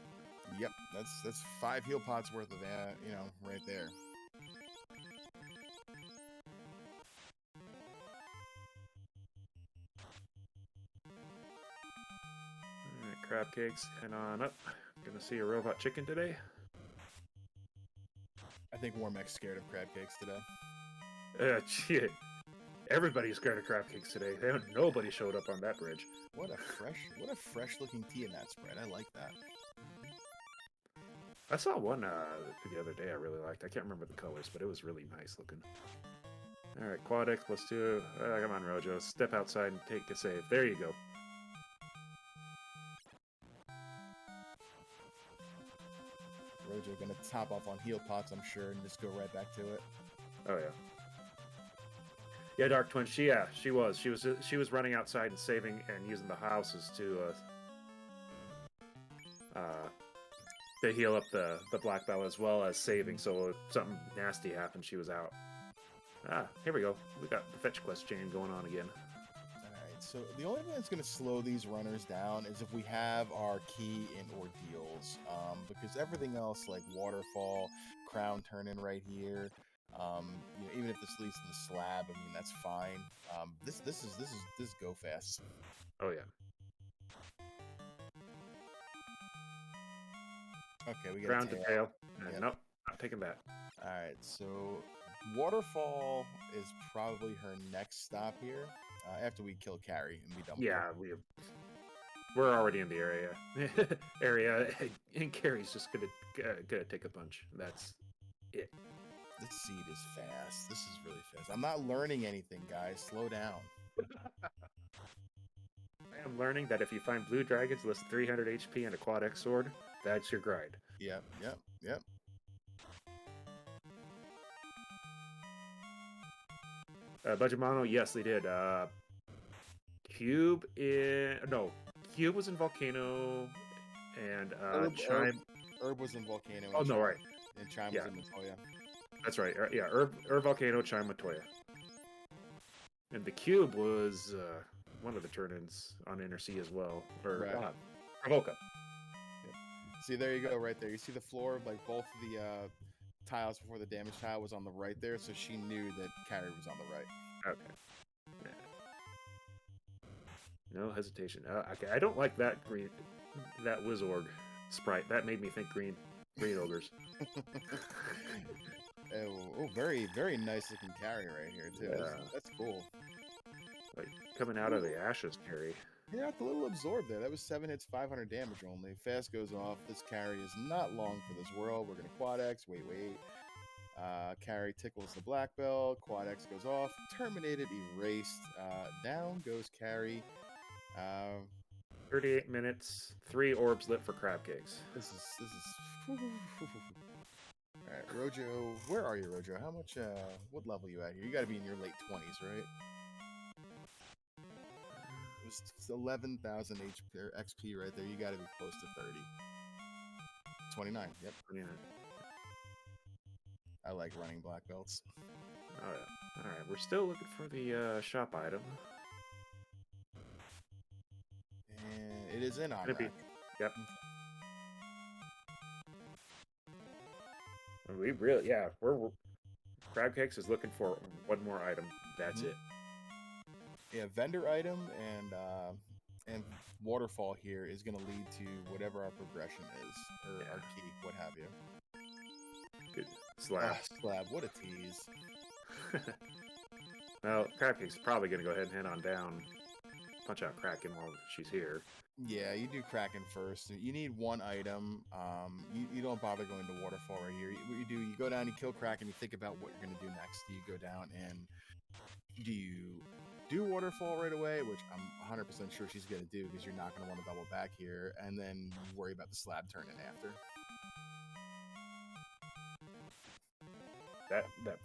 Speaker 1: Yep, that's 5 heal pots worth of right there.
Speaker 2: Alright, crab cakes, head on up. Gonna see a robot chicken today.
Speaker 1: I think Warmek's scared of crab cakes today.
Speaker 2: Shit. Everybody's scared of crab cakes today. Nobody showed up on that bridge.
Speaker 1: What a fresh looking tea in that spread. I like that.
Speaker 2: I saw one the other day I really liked. I can't remember the colors, but it was really nice looking. Alright, quad X +2. Come on, Rojo. Step outside and take a save. There you go.
Speaker 1: Rojo gonna top off on heal pots, I'm sure, and just go right back to it.
Speaker 2: Oh yeah. Yeah, Dark Twin. She was running outside and saving and using the houses to heal up the black belt as well as saving. So if something nasty happened, she was out. Here we go. We got the fetch quest chain going on again.
Speaker 1: Alright, so the only thing that's going to slow these runners down is if we have our key in ordeals. Because everything else, like waterfall, crown turn in right here, even if this leads to the slab, I mean that's fine. This is go fast.
Speaker 2: Oh yeah.
Speaker 1: Okay, we got
Speaker 2: crown to tail.
Speaker 1: Yep.
Speaker 2: Nope, not taking that.
Speaker 1: All right, so waterfall is probably her next stop here. After we kill Carrie and be done.
Speaker 2: Yeah, we're already in the area, and Carrie's just gonna take a punch. That's it.
Speaker 1: This seed is fast. This is really fast. I'm not learning anything, guys. Slow down.
Speaker 2: I am learning that if you find blue dragons less than 300 HP and a quad X sword, that's your grind.
Speaker 1: Yep.
Speaker 2: Budgemano, yes, they did. Cube cube was in volcano, and
Speaker 1: Herb was in volcano.
Speaker 2: Oh no, right.
Speaker 1: And Chime
Speaker 2: Yeah.
Speaker 1: was in Matoya.
Speaker 2: That's right. Yeah, Herb volcano, Chime, Matoya. And the cube was one of the turn-ins on Inner Sea as well, or
Speaker 1: Right.
Speaker 2: Provoca.
Speaker 1: Yep. See, there you go, right there. You see the floor of like both of the tiles before the damage tile was on the right there, so she knew that carry was on the right.
Speaker 2: Okay. Yeah. No hesitation. Okay, I don't like that Wizorg sprite. That made me think green ogres.
Speaker 1: Oh, very, very nice looking carry right here too.
Speaker 2: Yeah.
Speaker 1: That's cool.
Speaker 2: Like coming out of the ashes carry.
Speaker 1: Yeah, a little absorb there. That was 7 hits, 500 damage only. Fast goes off. This carry is not long for this world. We're gonna quad X. Wait. Carry tickles the black belt. Quad X goes off. Terminated, erased. Down goes carry.
Speaker 2: 38 minutes. 3 orbs lit for crab cakes.
Speaker 1: This is. All right, Rojo. Where are you, Rojo? How much? What level you at here? You got to be in your late 20s, right? It was 11,000 HP or XP right there. You got to be close to 30. 29. Yep.
Speaker 2: 29.
Speaker 1: I like running black belts.
Speaker 2: Oh yeah. All right, we're still looking for the shop item.
Speaker 1: And it is in on
Speaker 2: Yep. We really, we're crab cakes is looking for one more item. That's it.
Speaker 1: Yeah, vendor item and waterfall here is going to lead to whatever our progression is, or our key, what have you.
Speaker 2: Good. Slab.
Speaker 1: Slab, what a tease.
Speaker 2: Well, crab cake's probably going to go ahead and head on down, punch out Kraken while she's here.
Speaker 1: Yeah, you do Kraken first. You need one item. You don't bother going to waterfall right here. What you do, you go down, you kill Kraken, you think about what you're going to do next. You go down and do you do waterfall right away, which I'm 100% sure she's going to do because you're not going to want to double back here, and then you worry about the slab turning after.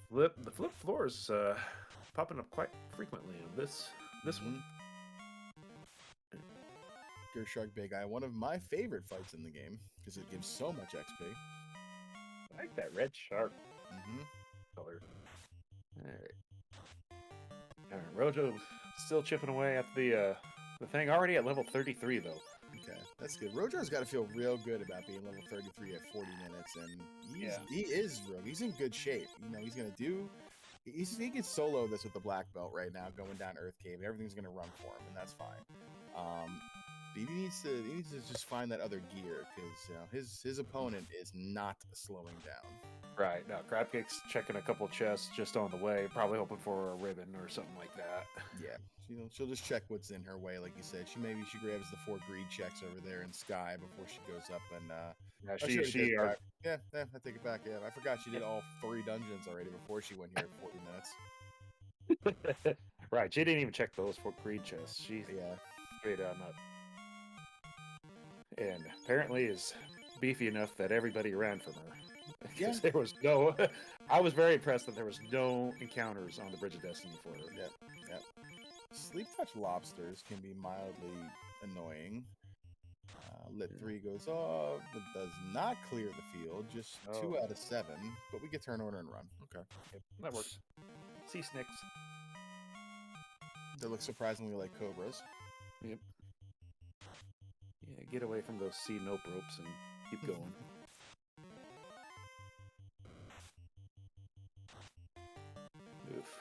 Speaker 2: The flip floor is popping up quite frequently on this one.
Speaker 1: Gershug Big Eye, one of my favorite fights in the game because it gives so much XP.
Speaker 2: I like that red shark color. All right, Rojo still chipping away at the thing. Already at level 33 though.
Speaker 1: Okay, that's good. Rojo's got to feel real good about being level 33 at 40 minutes, and he's in good shape. You know, he's gonna do. He can solo this with the black belt right now, going down Earth Cave. Everything's gonna run for him, and that's fine. He needs to just find that other gear because his opponent is not slowing down.
Speaker 2: Right. Now, Crabcake's checking a couple chests just on the way, probably hoping for a ribbon or something like that.
Speaker 1: Yeah. She'll just check what's in her way, like you said. She grabs the 4 greed checks over there in Sky before she goes up and
Speaker 2: I
Speaker 1: take it back. Yeah, I forgot she did all 3 dungeons already before she went here at 40 minutes.
Speaker 2: Right, she didn't even check those 4 greed chests. She's straight on up. And apparently is beefy enough that everybody ran from her. Because there was I was very impressed that there was no encounters on the Bridge of Destiny for her.
Speaker 1: Yep. Sleep Touch Lobsters can be mildly annoying. Lit 3 goes off, but does not clear the field. Just 2 out of 7, but we get turn order and run. Okay.
Speaker 2: Yep, that works. Sea snakes.
Speaker 1: They look surprisingly like cobras.
Speaker 2: Yep. Yeah, get away from those sea nope ropes and keep going. Oof.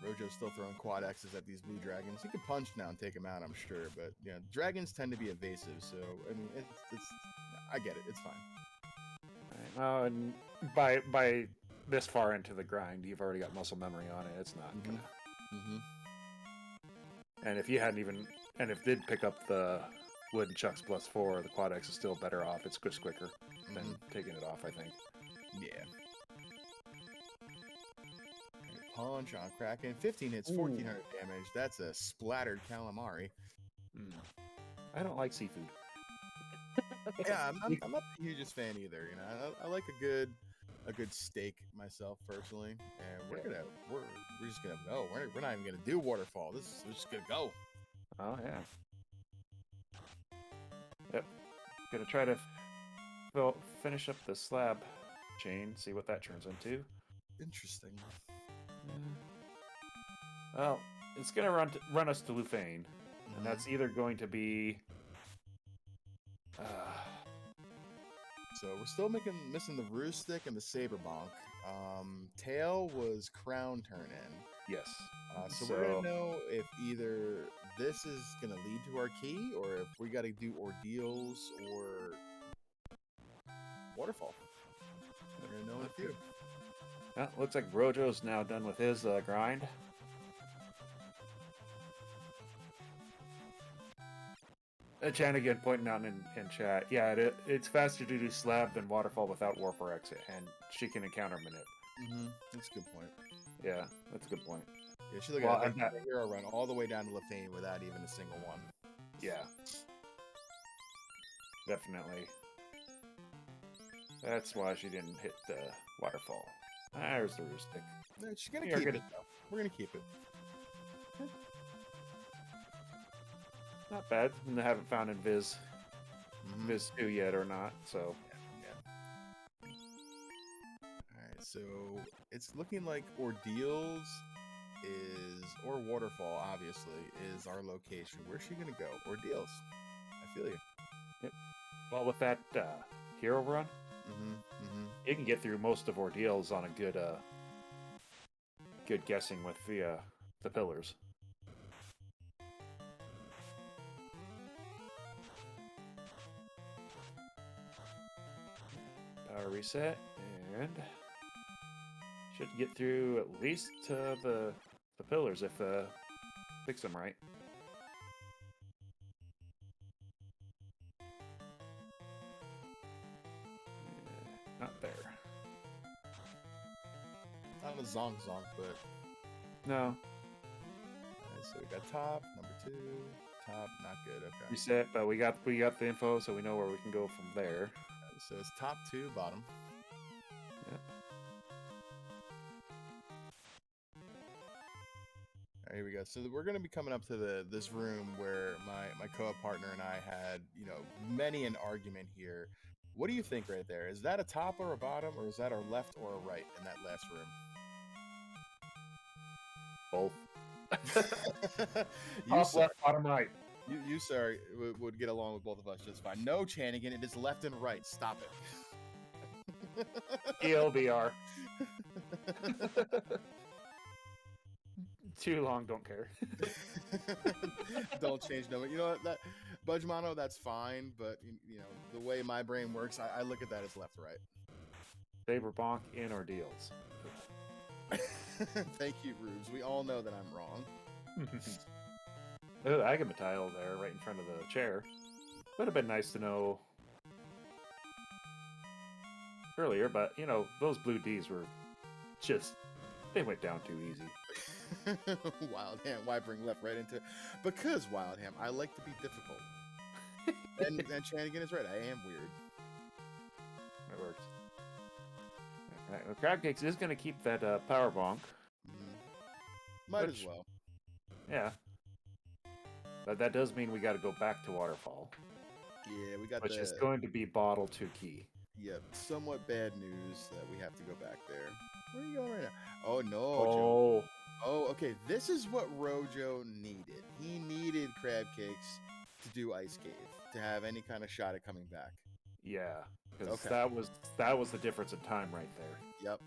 Speaker 1: Rojo's still throwing quad X's at these blue dragons. He can punch now and take them out, I'm sure, but dragons tend to be evasive, so I mean, it's I get it. It's fine.
Speaker 2: All right. And by this far into the grind, you've already got muscle memory on it. It's not gonna. And if you hadn't even, and if did pick up the wooden chucks +4, the quad X is still better off. It's just quicker than taking it off, I think.
Speaker 1: Yeah. Punch on Kraken. 15 hits, 1,400 damage. That's a splattered calamari.
Speaker 2: I don't like seafood.
Speaker 1: Yeah, I'm not the hugest fan either. You know, I like a good steak myself personally, and we're just gonna go. We're not even gonna do waterfall. We're just gonna go.
Speaker 2: Oh yeah. Yep. Gonna try to finish up the slab chain, see what that turns into.
Speaker 1: Interesting.
Speaker 2: Well, it's gonna run us to Lufane, and that's either going to be.
Speaker 1: So we're still missing the Roostick and the Saber Bonk. Tail was Crown turn in.
Speaker 2: Yes.
Speaker 1: So we're gonna know if either this is gonna lead to our key, or if we got to do ordeals or waterfall. We're gonna know in a few.
Speaker 2: Well, looks like Rojo's now done with his grind. Chan again pointing out in chat. Yeah, it's faster to do slab than waterfall without warp or exit, and she can encounter manip.
Speaker 1: That's a good point.
Speaker 2: Yeah, that's a good point.
Speaker 1: Yeah, she look at that hero run all the way down to Lefane without even a single one.
Speaker 2: Yeah, definitely. That's why she didn't hit the waterfall. There's the Roostick.
Speaker 1: Yeah, she's gonna keep it, though. We're gonna keep it.
Speaker 2: Not bad. I haven't found Invis 2 yet or not, so.
Speaker 1: Yeah. Alright, so it's looking like Ordeals or Waterfall, obviously, is our location. Where's she gonna go? Ordeals. I feel you.
Speaker 2: Yep. Well, with that hero run, you can get through most of Ordeals on a good guessing with the pillars. Power reset, and should get through at least the pillars if fix them right. Not there.
Speaker 1: Not a zonk, but
Speaker 2: no.
Speaker 1: So we got top, number 2, top, not good. Okay.
Speaker 2: Reset, but we got the info, so we know where we can go from there.
Speaker 1: So it's top 2, bottom.
Speaker 2: Yep.
Speaker 1: All right, here we go. So we're going to be coming up to this room where my co-op partner and I had, many an argument here. What do you think right there? Is that a top or a bottom, or is that our left or a right in that last room?
Speaker 2: Both.
Speaker 1: Top
Speaker 2: left, bottom right.
Speaker 1: You sir, would get along with both of us just fine. No, Chanigan, it is left and right. Stop it.
Speaker 2: ELBR. Too long, don't care.
Speaker 1: Don't change no. You know what? That Budge Mono, that's fine, but the way my brain works, I look at that as left right.
Speaker 2: Saber Bonk in Ordeals.
Speaker 1: Thank you, Rubes. We all know that I'm wrong.
Speaker 2: Oh, Agamatile there, right in front of the chair. Would have been nice to know earlier, but those blue Ds were they went down too easy.
Speaker 1: Wildham, why bring left right into it? Because Wildham, I like to be difficult. and Chanigan is right. I am weird.
Speaker 2: It works. Right, well, Crab Cakes is going to keep that power bonk.
Speaker 1: Might as well.
Speaker 2: Yeah. But that does mean we got to go back to Waterfall.
Speaker 1: Yeah, we got
Speaker 2: which is going to be bottle 2 key.
Speaker 1: Yep, somewhat bad news that we have to go back there. Where are you going right now? Oh, no.
Speaker 2: Oh.
Speaker 1: Oh, okay. This is what Rojo needed. He needed Crab Cakes to do Ice Cave, to have any kind of shot at coming back.
Speaker 2: Yeah, because that was the difference in time right there.
Speaker 1: Yep.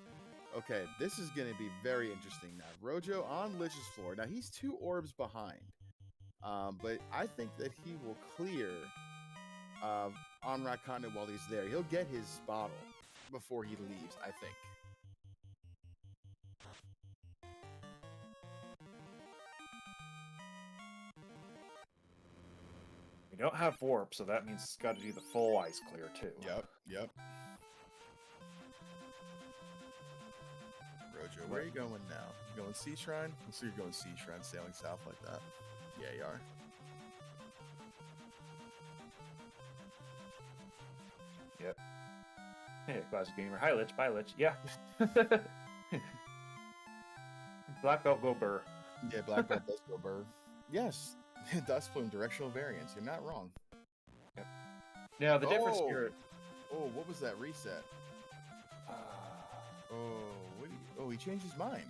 Speaker 1: Okay, this is going to be very interesting now. Rojo on Lich's floor. Now, he's 2 orbs behind. But I think that he will clear on Rakanda while he's there. He'll get his bottle before he leaves, I think.
Speaker 2: We don't have warp, so that means it's got to do the full ice clear too.
Speaker 1: Yep. Rojo, where are you going now? You going Sea Shrine? Let's see, you're going Sea Shrine, sailing south like that. Yeah, you are.
Speaker 2: Yep. Hey, Classic Gamer. Hi, Lich. Bye, Lich. Yeah. Black Belt go burr.
Speaker 1: Yeah, Black Belt does go burr. Yes. Dust Plume, directional variance. You're not wrong.
Speaker 2: Yep. Now the difference
Speaker 1: Oh,
Speaker 2: here.
Speaker 1: oh, what was that reset?
Speaker 2: Uh,
Speaker 1: Oh, oh, he changed his mind.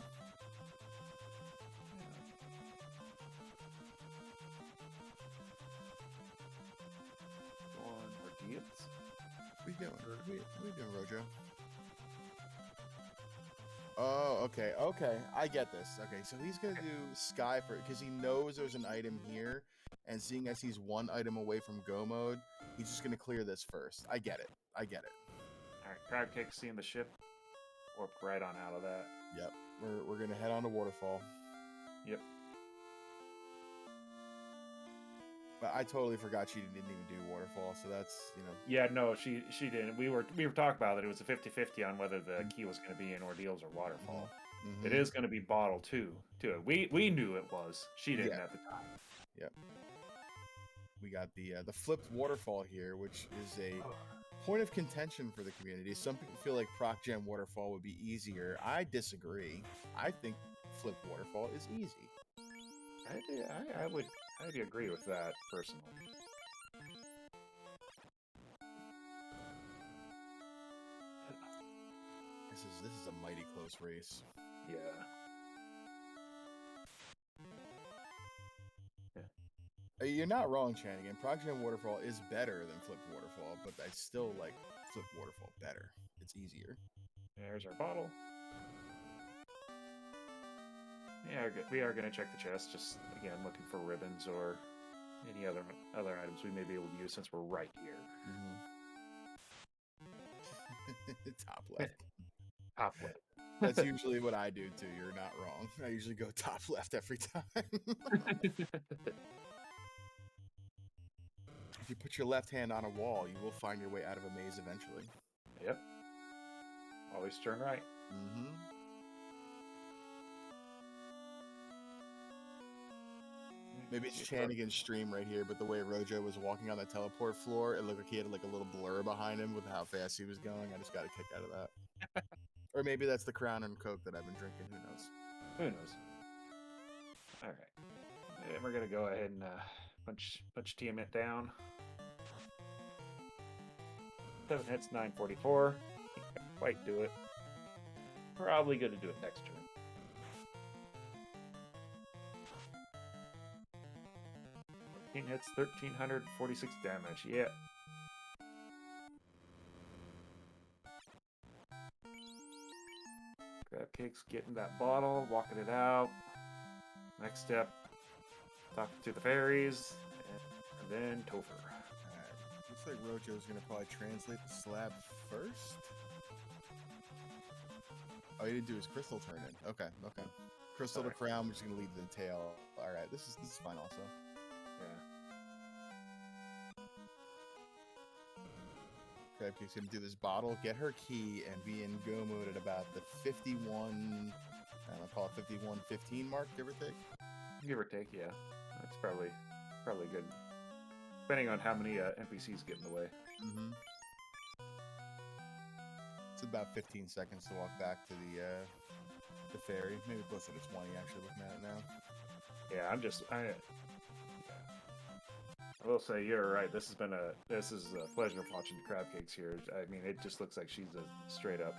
Speaker 2: Go on more deals.
Speaker 1: What are you doing? What are you doing, Rojo? Oh, okay, okay. I get this. Okay, so he's gonna do Sky for because he knows there's an item here, and seeing as he's one item away from go mode, he's just gonna clear this first. I get it. I get it.
Speaker 2: All right, crab cake seeing the ship. Warped right on out of that.
Speaker 1: Yep. We're gonna head on to Waterfall.
Speaker 2: Yep.
Speaker 1: But I totally forgot she didn't even do Waterfall, so that's
Speaker 2: Yeah, no, she didn't. We were talking about it. It was a 50-50 on whether the key was going to be in Ordeals or Waterfall.
Speaker 1: Mm-hmm.
Speaker 2: It is going to be Bottle too. We knew it was. She didn't at the time.
Speaker 1: Yep. We got the flipped Waterfall here, which is a point of contention for the community. Some people feel like Proc Gem Waterfall would be easier. I disagree. I think flipped Waterfall is easy.
Speaker 2: I would agree with that personally.
Speaker 1: This is a mighty close race.
Speaker 2: Yeah.
Speaker 1: You're not wrong, Chanigan. Proc Gem Waterfall is better than flipped Waterfall, but I still like flipped Waterfall better. It's easier.
Speaker 2: There's our bottle. Yeah, we are going to check the chest, just, again, looking for ribbons or any other items we may be able to use since we're right here.
Speaker 1: Top left.
Speaker 2: Top left.
Speaker 1: That's usually what I do, too. You're not wrong. I usually go top left every time. If you put your left hand on a wall, you will find your way out of a maze eventually.
Speaker 2: Yep. Always turn right.
Speaker 1: Mm-hmm. Maybe it's Chanigan's stream right here, but the way Rojo was walking on the teleport floor, it looked like he had like a little blur behind him with how fast he was going. I just got a kick out of that. Or maybe that's the Crown and Coke that I've been drinking. Who knows?
Speaker 2: Who knows? All right. And we're going to go ahead and punch Tiamat down. 7 hits, 944. Can't quite do it. Probably going to do it next turn. Hits 1,346 damage. Yeah. Crab Cake's getting that bottle, walking it out. Next step, talking to the fairies, and then Topher.
Speaker 1: Looks like Rojo's gonna probably translate the slab first. Oh, he didn't do his crystal turn in. Okay, okay. Crystal to crown, which is gonna lead to the tail. All right, this is fine also.
Speaker 2: Yeah.
Speaker 1: Crab Cake's gonna do this bottle, get her key, and be in go mode at about the 51. I don't know, call it 51:15 mark, give or take.
Speaker 2: Give or take, yeah. That's probably good. Depending on how many NPCs get in the way.
Speaker 1: Mm-hmm. It's about 15 seconds to walk back to the ferry. Maybe closer to 20, actually, looking at it now.
Speaker 2: Yeah, I will say you're right. This is a pleasure watching the Crab Cakes here. I mean, it just looks like she's a straight up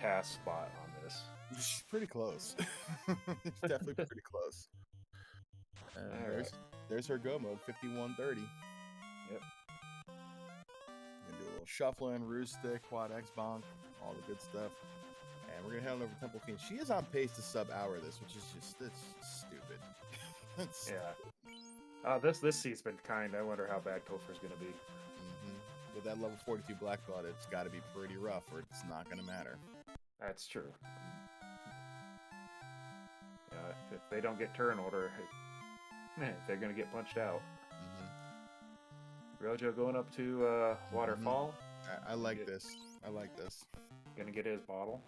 Speaker 2: task spot on this.
Speaker 1: She's pretty close. It's definitely pretty close. There's her go mode, 51:30.
Speaker 2: Yep.
Speaker 1: Gonna do a little shuffling, roost stick, quad X bonk, all the good stuff. And we're gonna head on over to Temple Fiend. She is on pace to sub-hour this, which is it's stupid.
Speaker 2: Yeah. This seat's been kind. I wonder how bad Topher's gonna be.
Speaker 1: Mm-hmm. With that level 42 black belt, it's got to be pretty rough, or it's not gonna matter.
Speaker 2: That's true. If they don't get turn order, they're gonna get punched out.
Speaker 1: Mm-hmm.
Speaker 2: Rojo going up to Waterfall.
Speaker 1: I like this. I like this.
Speaker 2: Gonna get his bottle.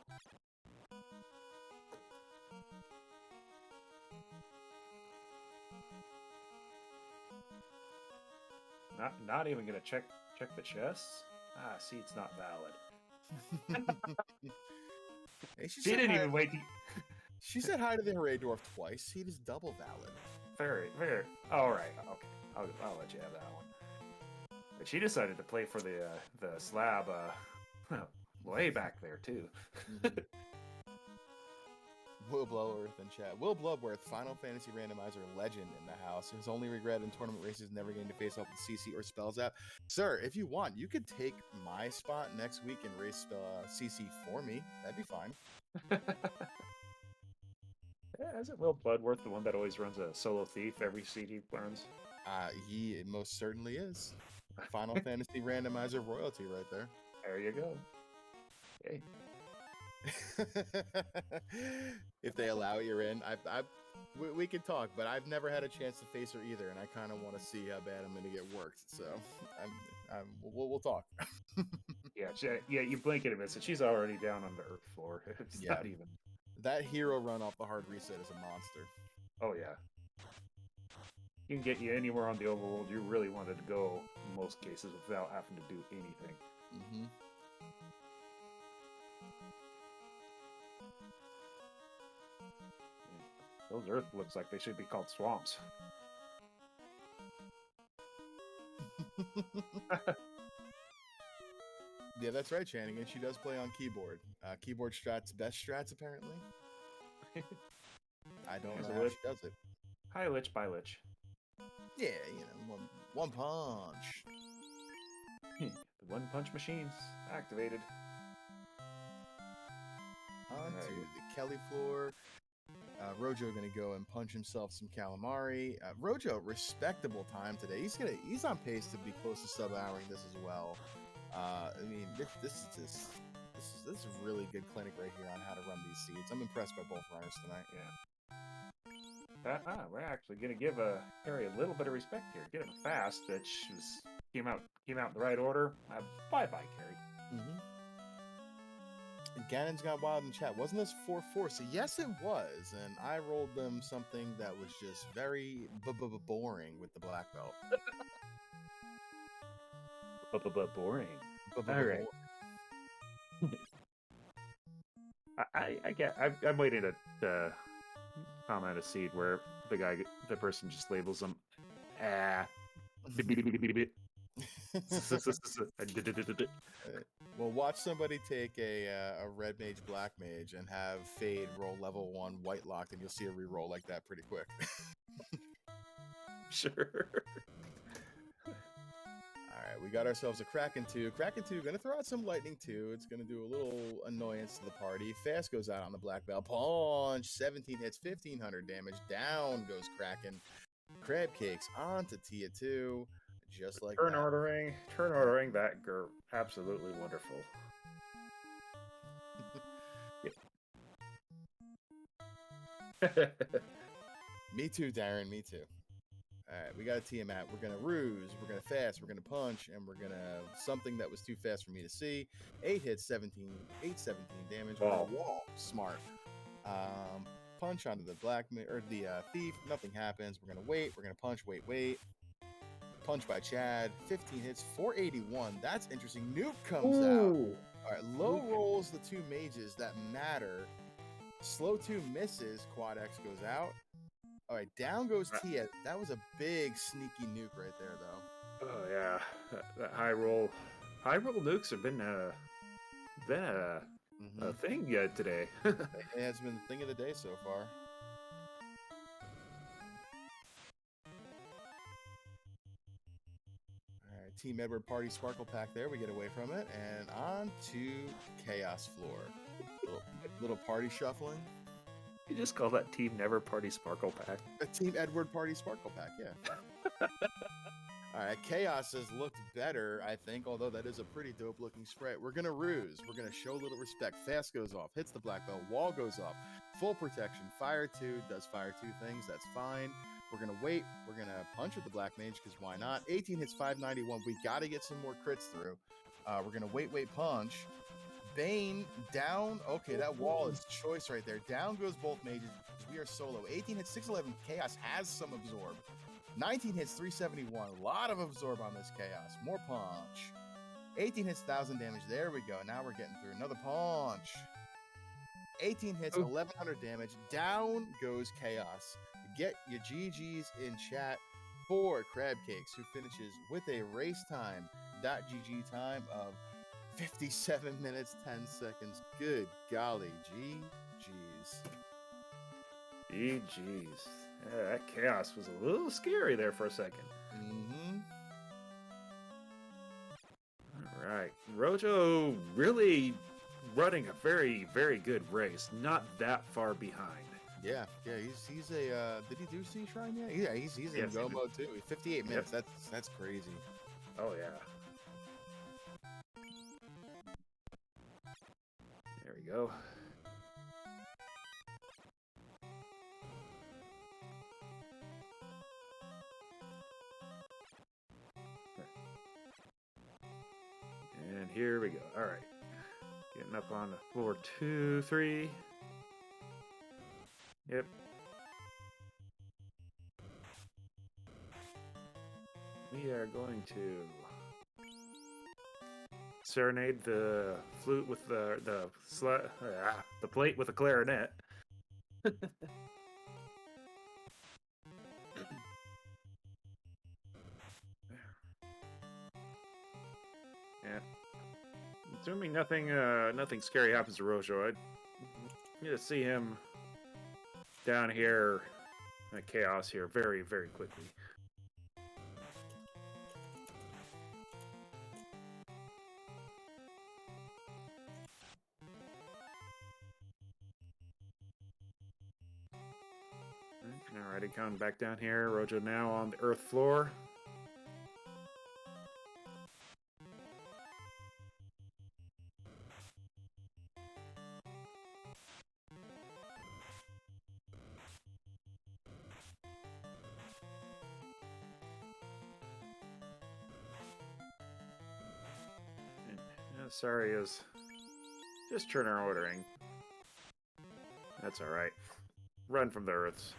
Speaker 2: Not even gonna check the chests. See, it's not valid.
Speaker 1: Hey,
Speaker 2: she didn't even wait.
Speaker 1: She said hi to the Hooray Dwarf twice. He is double valid.
Speaker 2: Very. All right. Okay. I'll let you have that one. But she decided to play for the slab way back there too.
Speaker 1: Will Bloodworth in chat. Will Bloodworth, Final Fantasy Randomizer legend in the house. His only regret in tournament races never getting to face off with CC or Spells out. Sir, if you want, you could take my spot next week and race CC for me. That'd be fine.
Speaker 2: Yeah, isn't Will Bloodworth the one that always runs a solo thief every seed he learns?
Speaker 1: He most certainly is. Final Fantasy Randomizer royalty right there.
Speaker 2: There you go. Hey.
Speaker 1: If they allow it, you're in. We can talk, but I've never had a chance to face her either, and I kind of want to see how bad I'm going to get worked. So, we'll talk.
Speaker 2: Yeah. You blink and miss it. She's already down on the earth floor. It's not even.
Speaker 1: That hero run off the hard reset is a monster.
Speaker 2: Oh yeah. He can get you anywhere on the overworld you really wanted to go in most cases without having to do anything.
Speaker 1: Mm-hmm.
Speaker 2: Those earth looks like they should be called swamps.
Speaker 1: Yeah, that's right, Channing. And she does play on keyboard. Keyboard strats, best strats, apparently. I don't know how she does it.
Speaker 2: Hi, Lich by Lich.
Speaker 1: Yeah, one punch.
Speaker 2: The one punch machines activated.
Speaker 1: On to the Kelly floor. Rojo gonna go and punch himself some calamari. Rojo, respectable time today. He's on pace to be close to sub-houring this as well. I mean, this is a really good clinic right here on how to run these seeds. I'm impressed by both runners tonight.
Speaker 2: Yeah. We're actually gonna give Carrie a little bit of respect here. Get him fast, which came out in the right order. Bye, Carrie.
Speaker 1: Mm-hmm. Ganon's got wild in chat. Wasn't this 4-4? So yes, it was, and I rolled them something that was just very boring with the black belt.
Speaker 2: Boring. All right. I'm waiting to comment a seed where the person just labels them.
Speaker 1: Well, watch somebody take a red mage, black mage, and have Fade roll level 1 white locked, and you'll see a reroll like that pretty quick.
Speaker 2: Sure.
Speaker 1: Alright, we got ourselves a Kraken 2. Kraken 2 gonna throw out some lightning too. It's gonna do a little annoyance to the party. Fast goes out on the black belt. Punch! 17 hits, 1500 damage. Down goes Kraken. Crab cakes onto Tia 2. Just like
Speaker 2: turn ordering that girl. Absolutely wonderful.
Speaker 1: Me too, Darren. Me too. All right, we got a Tiamat. We're gonna ruse. We're gonna fast. We're gonna punch, and we're gonna something that was too fast for me to see. 8 hits, 17 damage.
Speaker 2: Wall.
Speaker 1: Wall. Smart. Punch onto the black or the thief. Nothing happens. We're gonna wait. We're gonna punch. Wait. Punch by Chad. 15 hits, 481. That's interesting. Nuke comes out. All right, low rolls the two mages that matter. Slow 2 misses. Quad X goes out. All right, down goes Tia. That was a big sneaky nuke right there, though.
Speaker 2: Oh yeah, that high roll nukes have been a thing today.
Speaker 1: It has been the thing of the day so far. Team Edward Party Sparkle Pack there. We get away from it. And on to Chaos Floor. Little party shuffling.
Speaker 2: You just call that Team Never Party Sparkle Pack?
Speaker 1: A Team Edward Party Sparkle Pack, yeah. All right, Chaos has looked better, I think, although that is a pretty dope looking sprite. We're going to ruse. We're going to show a little respect. Fast goes off, hits the black belt, wall goes off. Full protection, fire 2, does fire 2 things, that's fine. We're going to wait. We're going to punch with the black mage because why not? 18 hits, 591. We got to get some more crits through. We're going to wait, punch. Bane down. Okay, that wall is choice right there. Down goes both mages. We are solo. 18 hits, 611. Chaos has some absorb. 19 hits, 371. A lot of absorb on this Chaos. More punch. 18 hits, 1000 damage. There we go. Now we're getting through. Another punch. 18 hits, 1100 damage. Down goes Chaos. Get your GGs in chat. for Crab Cakes, who finishes with a race time .gg time of 57 minutes 10 seconds. Good golly, GG's.
Speaker 2: GG's. Yeah, that chaos was a little scary there for a second.
Speaker 1: Mm-hmm.
Speaker 2: All right. Rojo really running a very, very good race. Not that far behind.
Speaker 1: Yeah. He's a. Did he do Sea Shrine yet? Yeah, he's in go mode too. 58 minutes.
Speaker 2: Yep.
Speaker 1: That's crazy.
Speaker 2: Oh yeah. There we go. And here we go. All right. Getting up on the floor 2, 3. Yep. We are going to serenade the flute with the plate with a clarinet. Yeah. Assuming nothing scary happens to Rojo, I'd need to see him down here in chaos here very, very quickly. Alrighty, coming back down here. Rojo now on the earth floor. Sorry, is just turner ordering. That's alright. Run from the earths.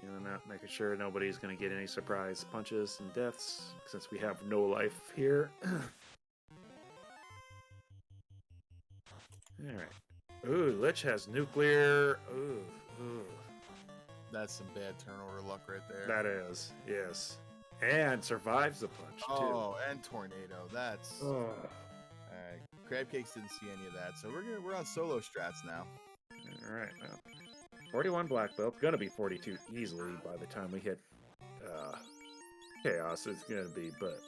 Speaker 2: You know, not making sure nobody's going to get any surprise punches and deaths, since we have no life here. Alright. Ooh, Lich has nuclear. Ooh.
Speaker 1: That's some bad turn order luck right there.
Speaker 2: That is, yes. And survives the punch, too.
Speaker 1: Oh, and tornado. That's...
Speaker 2: Oh.
Speaker 1: Alright. Crab Cakes didn't see any of that, so we're on solo strats now.
Speaker 2: Alright, well. 41 black belt. Gonna be 42 easily by the time we hit chaos. It's gonna be, but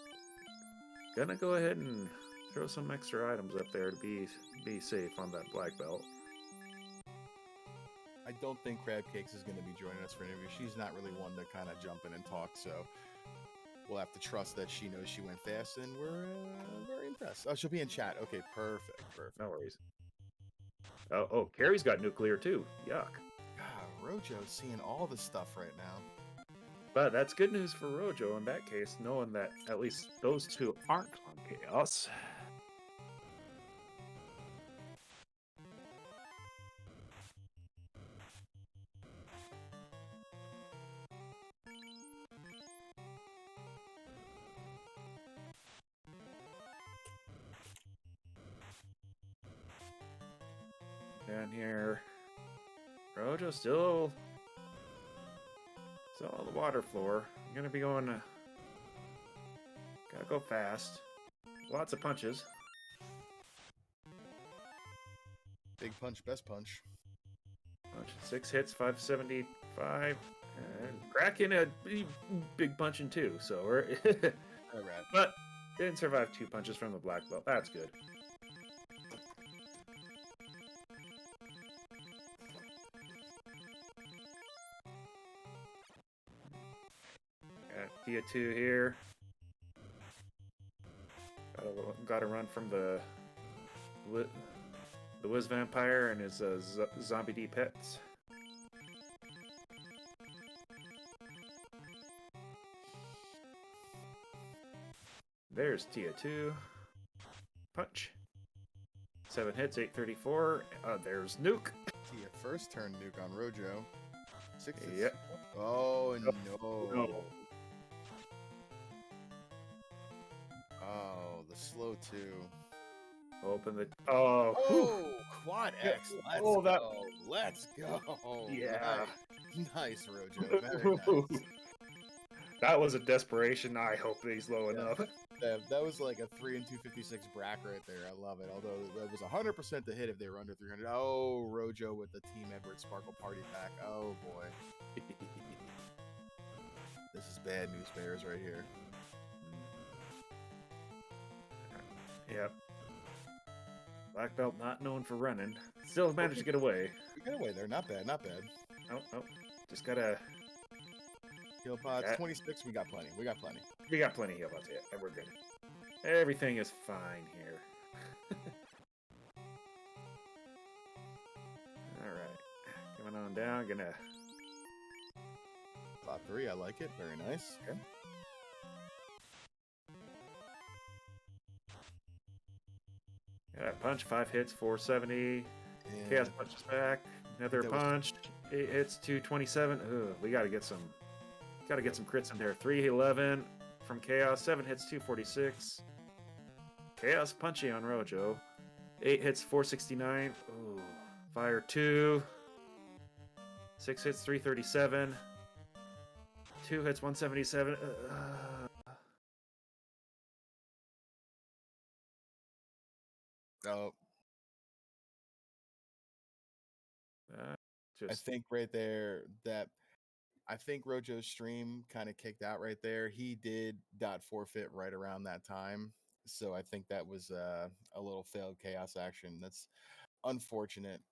Speaker 2: gonna go ahead and throw some extra items up there to be safe on that black belt.
Speaker 1: I don't think Crab Cakes is going to be joining us for an interview. She's not really one to kind of jump in and talk, so we'll have to trust that she knows she went fast, and we're very impressed. Oh, she'll be in chat. Okay, perfect.
Speaker 2: No worries. Oh, Carrie's got nuclear too. Yuck.
Speaker 1: God, Rojo's seeing all the stuff right now.
Speaker 2: But that's good news for Rojo in that case, knowing that at least those two aren't on chaos. Down here, Rojo still on the water floor. I'm gonna be going. Gotta go fast. Lots of punches.
Speaker 1: Big punch, best punch.
Speaker 2: 6 hits, 575, and cracking a big punch in 2. So we're.
Speaker 1: All right.
Speaker 2: But didn't survive 2 punches from the black belt. That's good. Got Tia 2 here. Gotta run from the Wiz Vampire and his Zombie D pets. There's Tia 2. Punch. 7 hits, 834. There's Nuke.
Speaker 1: Tia first turn Nuke on Rojo. 6 hits.
Speaker 2: Yep.
Speaker 1: Oh, no.
Speaker 2: No.
Speaker 1: Oh, the slow 2.
Speaker 2: Open the. Oh, whew.
Speaker 1: Oh, quad
Speaker 2: Yeah.
Speaker 1: X. Let's
Speaker 2: Oh, that.
Speaker 1: go. Let's go.
Speaker 2: Yeah.
Speaker 1: Nice, Rojo. Very nice.
Speaker 2: That was a desperation. I hope that he's low enough.
Speaker 1: That was like a 3 and 256 brack right there. I love it. Although that was 100% to hit if they were under 300. Oh, Rojo with the Team Edward Sparkle Party Pack. Oh boy. This is bad news bears right here.
Speaker 2: Yep. Black belt not known for running. Still managed to get away.
Speaker 1: We got away there. Not bad. Not bad.
Speaker 2: Oh. Just gotta.
Speaker 1: Heal pots 26. We got plenty. We got plenty.
Speaker 2: We got plenty of heal pots. Yeah, we're good. Everything is fine here. Alright. Coming on down. Gonna.
Speaker 1: Top 3. I like it. Very nice.
Speaker 2: Okay. Yeah, punch, 5 hits, 470.
Speaker 1: And
Speaker 2: Chaos punches back. Another punch. 8 hits, 227. Ugh, we gotta get some crits in there. 311 from Chaos. 7 hits, 246. Chaos punchy on Rojo. 8 hits, 469. Ooh. Fire 2. 6 hits, 337. 2 hits, 177.
Speaker 1: Oh. I think right there that I think Rojo's stream kind of kicked out right there. He did forfeit right around that time. So I think that was a little failed chaos action. That's unfortunate.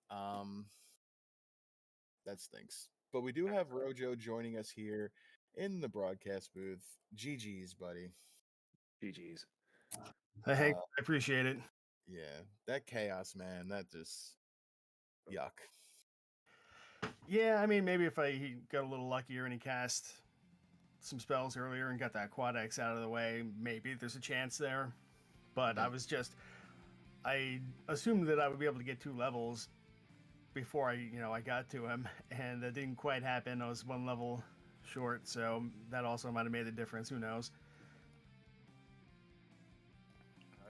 Speaker 1: That stinks. But we do have Rojo joining us here in the broadcast booth. GG's, buddy.
Speaker 2: GG's.
Speaker 3: Hey, I appreciate it.
Speaker 1: Yeah, that chaos, man, that just yuck.
Speaker 3: Yeah, I mean, maybe if he got a little luckier and he cast some spells earlier and got that quad X out of the way, maybe there's a chance there. But I assumed that I would be able to get 2 levels before I got to him, and that didn't quite happen. I was 1 level short, so that also might have made a difference. Who knows?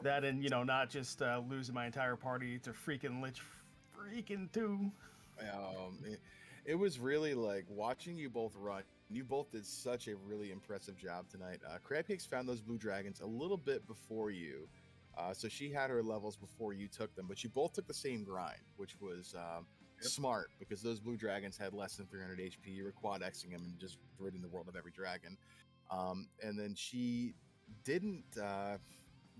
Speaker 3: That and not just losing my entire party to freaking Lich freaking 2.
Speaker 1: It was really like watching you both run. You both did such a really impressive job tonight. Crabcakes found those blue dragons a little bit before you. So she had her levels before you took them, but you both took the same grind, which was smart because those blue dragons had less than 300 HP. You were quad Xing them and just ridding the world of every dragon. And then she didn't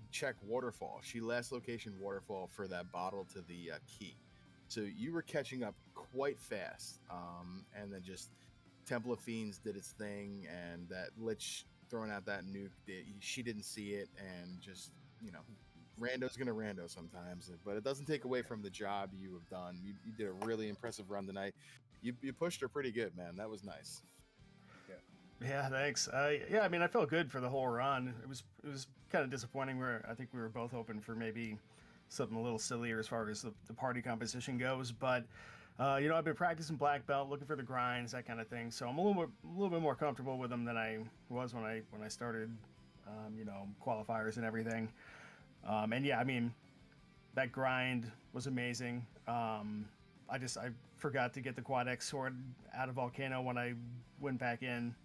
Speaker 1: check waterfall. She last location waterfall for that bottle to the key. So you were catching up quite fast. And then just Temple of Fiends did its thing, and that Lich throwing out that nuke, she didn't see it, and just, rando's gonna rando sometimes, but it doesn't take away from the job you have done. You did a really impressive run tonight. You pushed her pretty good, man. That was nice.
Speaker 3: Yeah, thanks. Yeah, I mean, I felt good for the whole run. It was kind of disappointing. I think we were both hoping for maybe something a little sillier as far as the party composition goes, but I've been practicing black belt, looking for the grinds, that kind of thing. So I'm a little bit more comfortable with them than I was when I started, qualifiers and everything. And yeah, I mean, that grind was amazing. I forgot to get the quad X sword out of Volcano when I went back in,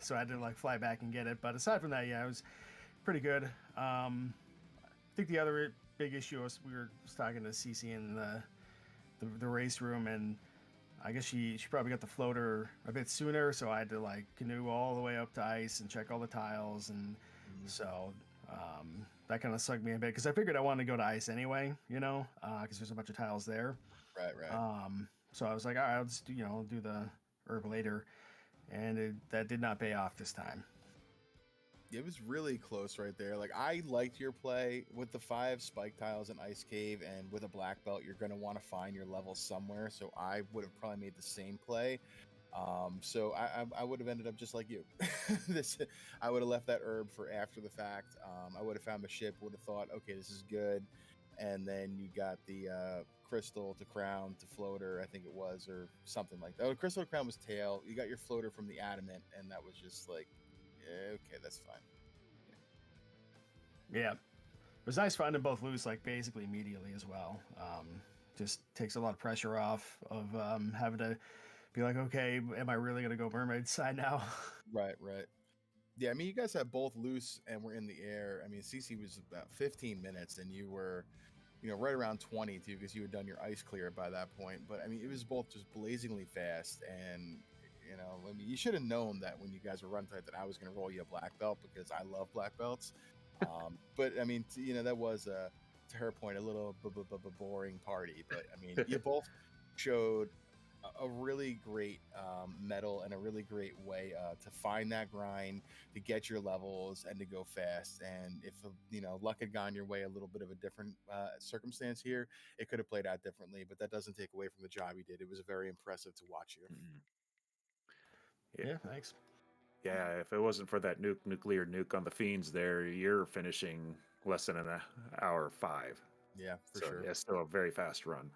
Speaker 3: so I had to fly back and get it. But aside from that, yeah, it was pretty good. I think the other big issue was we were talking to CC in the race room, and I guess she probably got the floater a bit sooner, so I had to canoe all the way up to ice and check all the tiles, and so that kind of sucked me a bit because I figured I wanted to go to ice anyway, because there's a bunch of tiles there.
Speaker 1: Right.
Speaker 3: So I was like, all right, I'll just do the herb later, and that did not pay off this time.
Speaker 1: It was really close right there. I liked your play with the 5 spike tiles in Ice Cave, and with a black belt, you're going to want to find your level somewhere. So I would have probably made the same play. So I would have ended up just like you. I would have left that herb for after the fact. I would have found the ship, would have thought, okay, this is good. And then you got the crystal to crown to floater, I think it was, or something like that. Oh, crystal to crown was tail. You got your floater from the adamant, and that was just okay, that's fine.
Speaker 3: Yeah. was nice finding both loose like basically immediately as well. Just takes a lot of pressure off of having to be like, okay, am I really gonna go mermaid side now?
Speaker 1: Right, right. Yeah, I mean, you guys have both loose and were in the air. I mean, CC was about 15 minutes, and you were, right around 20 too, because you had done your ice clear by that point. But I mean, it was both just blazingly fast, and I mean, you should have known that when you guys were run tight that I was going to roll you a black belt because I love black belts. But I mean, that was to her point a little boring party. But I mean, you both showed a really great metal and a really great way to find that grind, to get your levels, and to go fast. And if luck had gone your way a little bit of a different circumstance here, it could have played out differently. But that doesn't take away from the job you did. It was very impressive to watch you.
Speaker 2: Yeah.
Speaker 3: Yeah, thanks.
Speaker 2: Yeah, if it wasn't for that nuclear nuke on the fiends there, you're finishing less than an hour 5.
Speaker 1: Yeah, for
Speaker 2: So
Speaker 1: sure.
Speaker 2: yeah, still a very fast run.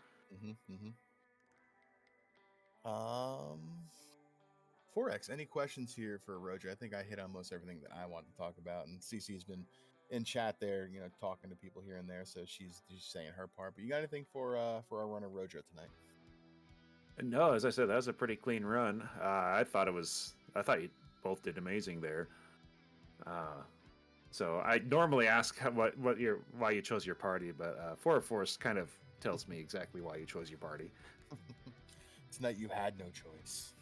Speaker 1: Um, 4X, any questions here for Rojo? I think I hit on most everything that I want to talk about, and CC's been in chat there, talking to people here and there, so she's saying her part. But you got anything for our runner Rojo tonight?
Speaker 2: No, as I said, that was a pretty clean run. I thought you both did amazing there. So I normally ask why you chose your party, but Four of Force kind of tells me exactly why you chose your party.
Speaker 1: Tonight you had no choice.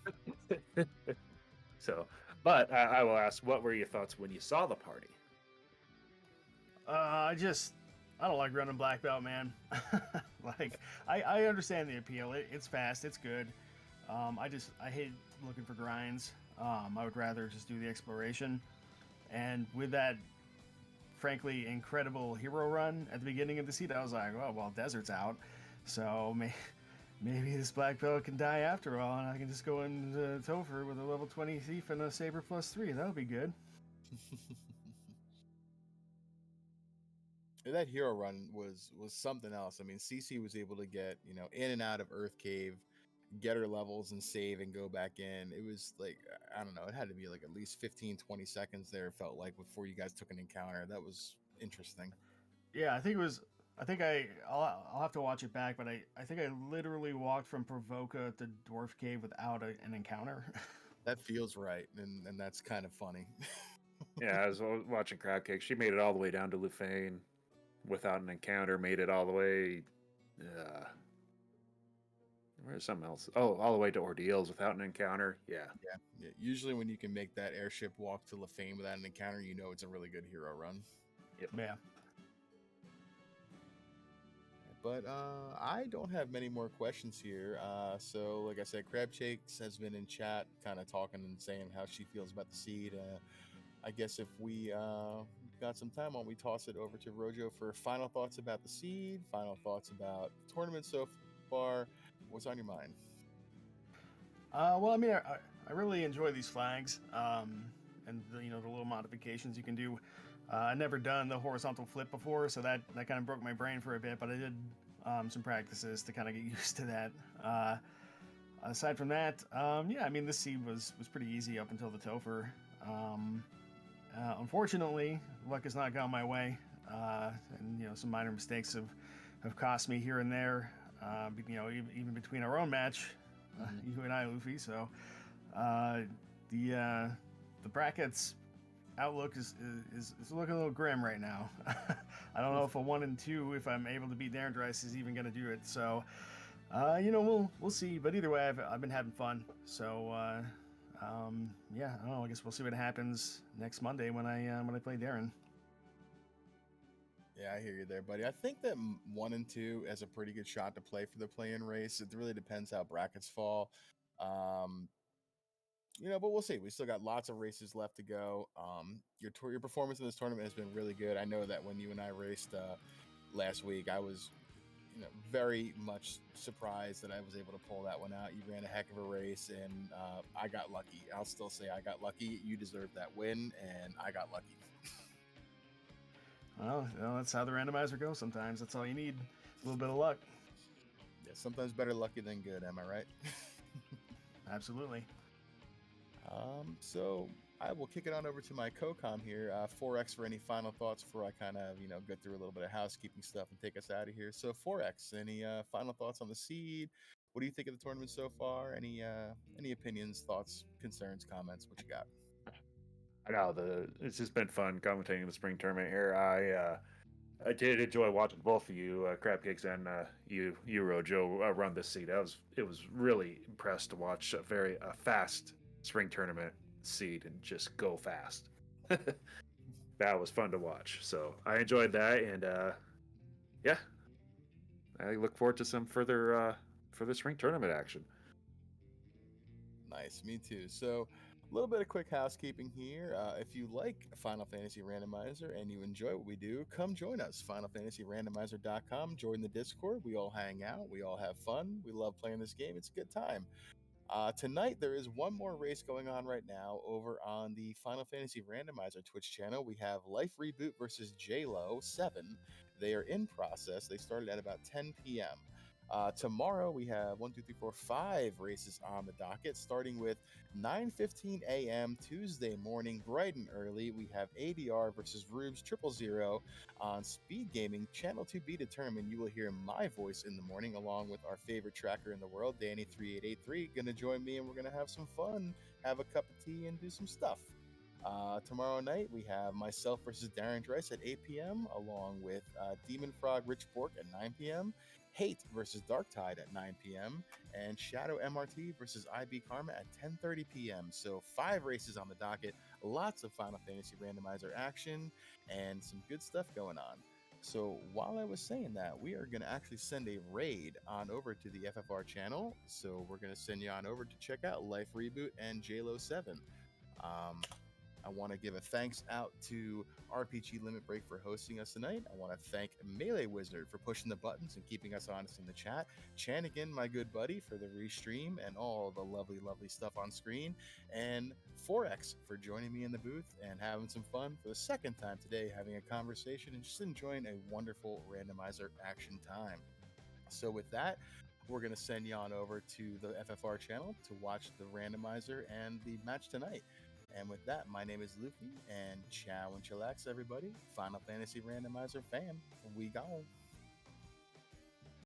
Speaker 2: So, but I will ask, what were your thoughts when you saw the party?
Speaker 3: I don't like running black belt, man. Like, I understand the appeal. It's fast. It's good. I hate looking for grinds. I would rather just do the exploration. And with that, frankly, incredible hero run at the beginning of the seed, I was like, oh, well, desert's out. So maybe this black belt can die after all, and I can just go into Topher with a level 20 thief and a saber +3. That'll be good.
Speaker 1: That hero run was something else. I mean, CC was able to get in and out of Earth Cave, get her levels and save and go back in. It was like, I don't know, it had to be like at least 15-20 seconds there, it felt like, before you guys took an encounter. That was interesting.
Speaker 3: Yeah, I'll have to watch it back, but I think I literally walked from Provoca to Dwarf Cave without an encounter.
Speaker 1: That feels right, and that's kind of funny.
Speaker 2: Yeah, I was watching Crowd Cake. She made it all the way down to Lufane without an encounter, made it all the way. Where's something else? Oh, all the way to Ordeals without an encounter. Yeah.
Speaker 1: Usually when you can make that airship walk to Lefane without an encounter, it's a really good hero run.
Speaker 2: Yep.
Speaker 3: Yeah.
Speaker 1: But I don't have many more questions here. So, like I said, Crab Shakes has been in chat, kind of talking and saying how she feels about the seed. I guess if we got some time, why don't we toss it over to Rojo for final thoughts about the seed, final thoughts about the tournament so far. What's on your mind?
Speaker 3: Well, I mean, I really enjoy these flags, and the little modifications you can do. I never done the horizontal flip before, so that kind of broke my brain for a bit. But I did some practices to kind of get used to that. Aside from that, yeah, I mean, this seed was pretty easy up until the Topher. Unfortunately, luck has not gone my way, and some minor mistakes have cost me here and there. Even between our own match, you and I, Luffy. So the brackets outlook is looking a little grim right now. I don't know if a 1 and 2, if I'm able to beat Darren Dreiss, is even going to do it. So we'll see. But either way, I've been having fun. So yeah, I don't know. I guess we'll see what happens next Monday when I play Darren.
Speaker 1: Yeah, I hear you there, buddy. I think that 1 and 2 has a pretty good shot to play for the play-in race. It really depends how brackets fall. But we'll see. We still got lots of races left to go. Your performance in this tournament has been really good. I know that when you and I raced last week, I was very much surprised that I was able to pull that one out. You ran a heck of a race, and I got lucky. I'll still say I got lucky. You deserved that win, and I got lucky.
Speaker 3: Well, that's how the randomizer goes sometimes. That's all you need. A little bit of luck.
Speaker 1: Yeah, sometimes better lucky than good. Am I right?
Speaker 3: Absolutely.
Speaker 1: So I will kick it on over to my co-com here, 4X, for any final thoughts before I kind of, go through a little bit of housekeeping stuff and take us out of here. So 4X, any final thoughts on the seed? What do you think of the tournament so far? Any opinions, thoughts, concerns, comments? What you got?
Speaker 2: I know it's just been fun commentating the spring tournament here. I did enjoy watching both of you, Crabcakes and you Rojo, run this seed. It was really impressed to watch a fast spring tournament seed and just go fast. That was fun to watch. So I enjoyed that, and yeah, I look forward to some further spring tournament action.
Speaker 1: Nice, me too. So, a little bit of quick housekeeping here. If you like Final Fantasy Randomizer and you enjoy what we do, come join us. FinalFantasyRandomizer.com. Join the Discord. We all hang out. We all have fun. We love playing this game. It's a good time. Tonight, there is one more race going on right now over on the Final Fantasy Randomizer Twitch channel. We have Life Reboot versus JLo 7. They are in process. They started at about 10 p.m. Tomorrow we have 5 races on the docket, starting with 9:15 a.m. Tuesday morning, bright and early. We have ADR versus Rubes 000 on Speed Gaming, channel to be determined. You will hear my voice in the morning, along with our favorite tracker in the world, Danny3883, gonna join me, and we're gonna have some fun, have a cup of tea, and do some stuff. Tomorrow night, we have myself versus Darren Dreiss at 8 p.m., along with Demon Frog Rich Bork at 9 p.m., Hate versus Dark Tide at 9 p.m., and Shadow MRT versus IB Karma at 10:30 p.m. So 5 races on the docket, lots of Final Fantasy Randomizer action, and some good stuff going on. So while I was saying that, we are going to actually send a raid on over to the FFR channel. So we're going to send you on over to check out Life Reboot and JLo 7. I want to give a thanks out to RPG Limit Break for hosting us tonight. I want to thank Melee Wizard for pushing the buttons and keeping us honest in the chat. Chanigan, my good buddy, for the restream and all the lovely, lovely stuff on screen. And 4X for joining me in the booth and having some fun for the second time today, having a conversation and just enjoying a wonderful randomizer action time. So with that, we're going to send you on over to the FFR channel to watch the randomizer and the match tonight. And with that, my name is Luffy, and ciao and chillax, everybody. Final Fantasy Randomizer fam, we gone.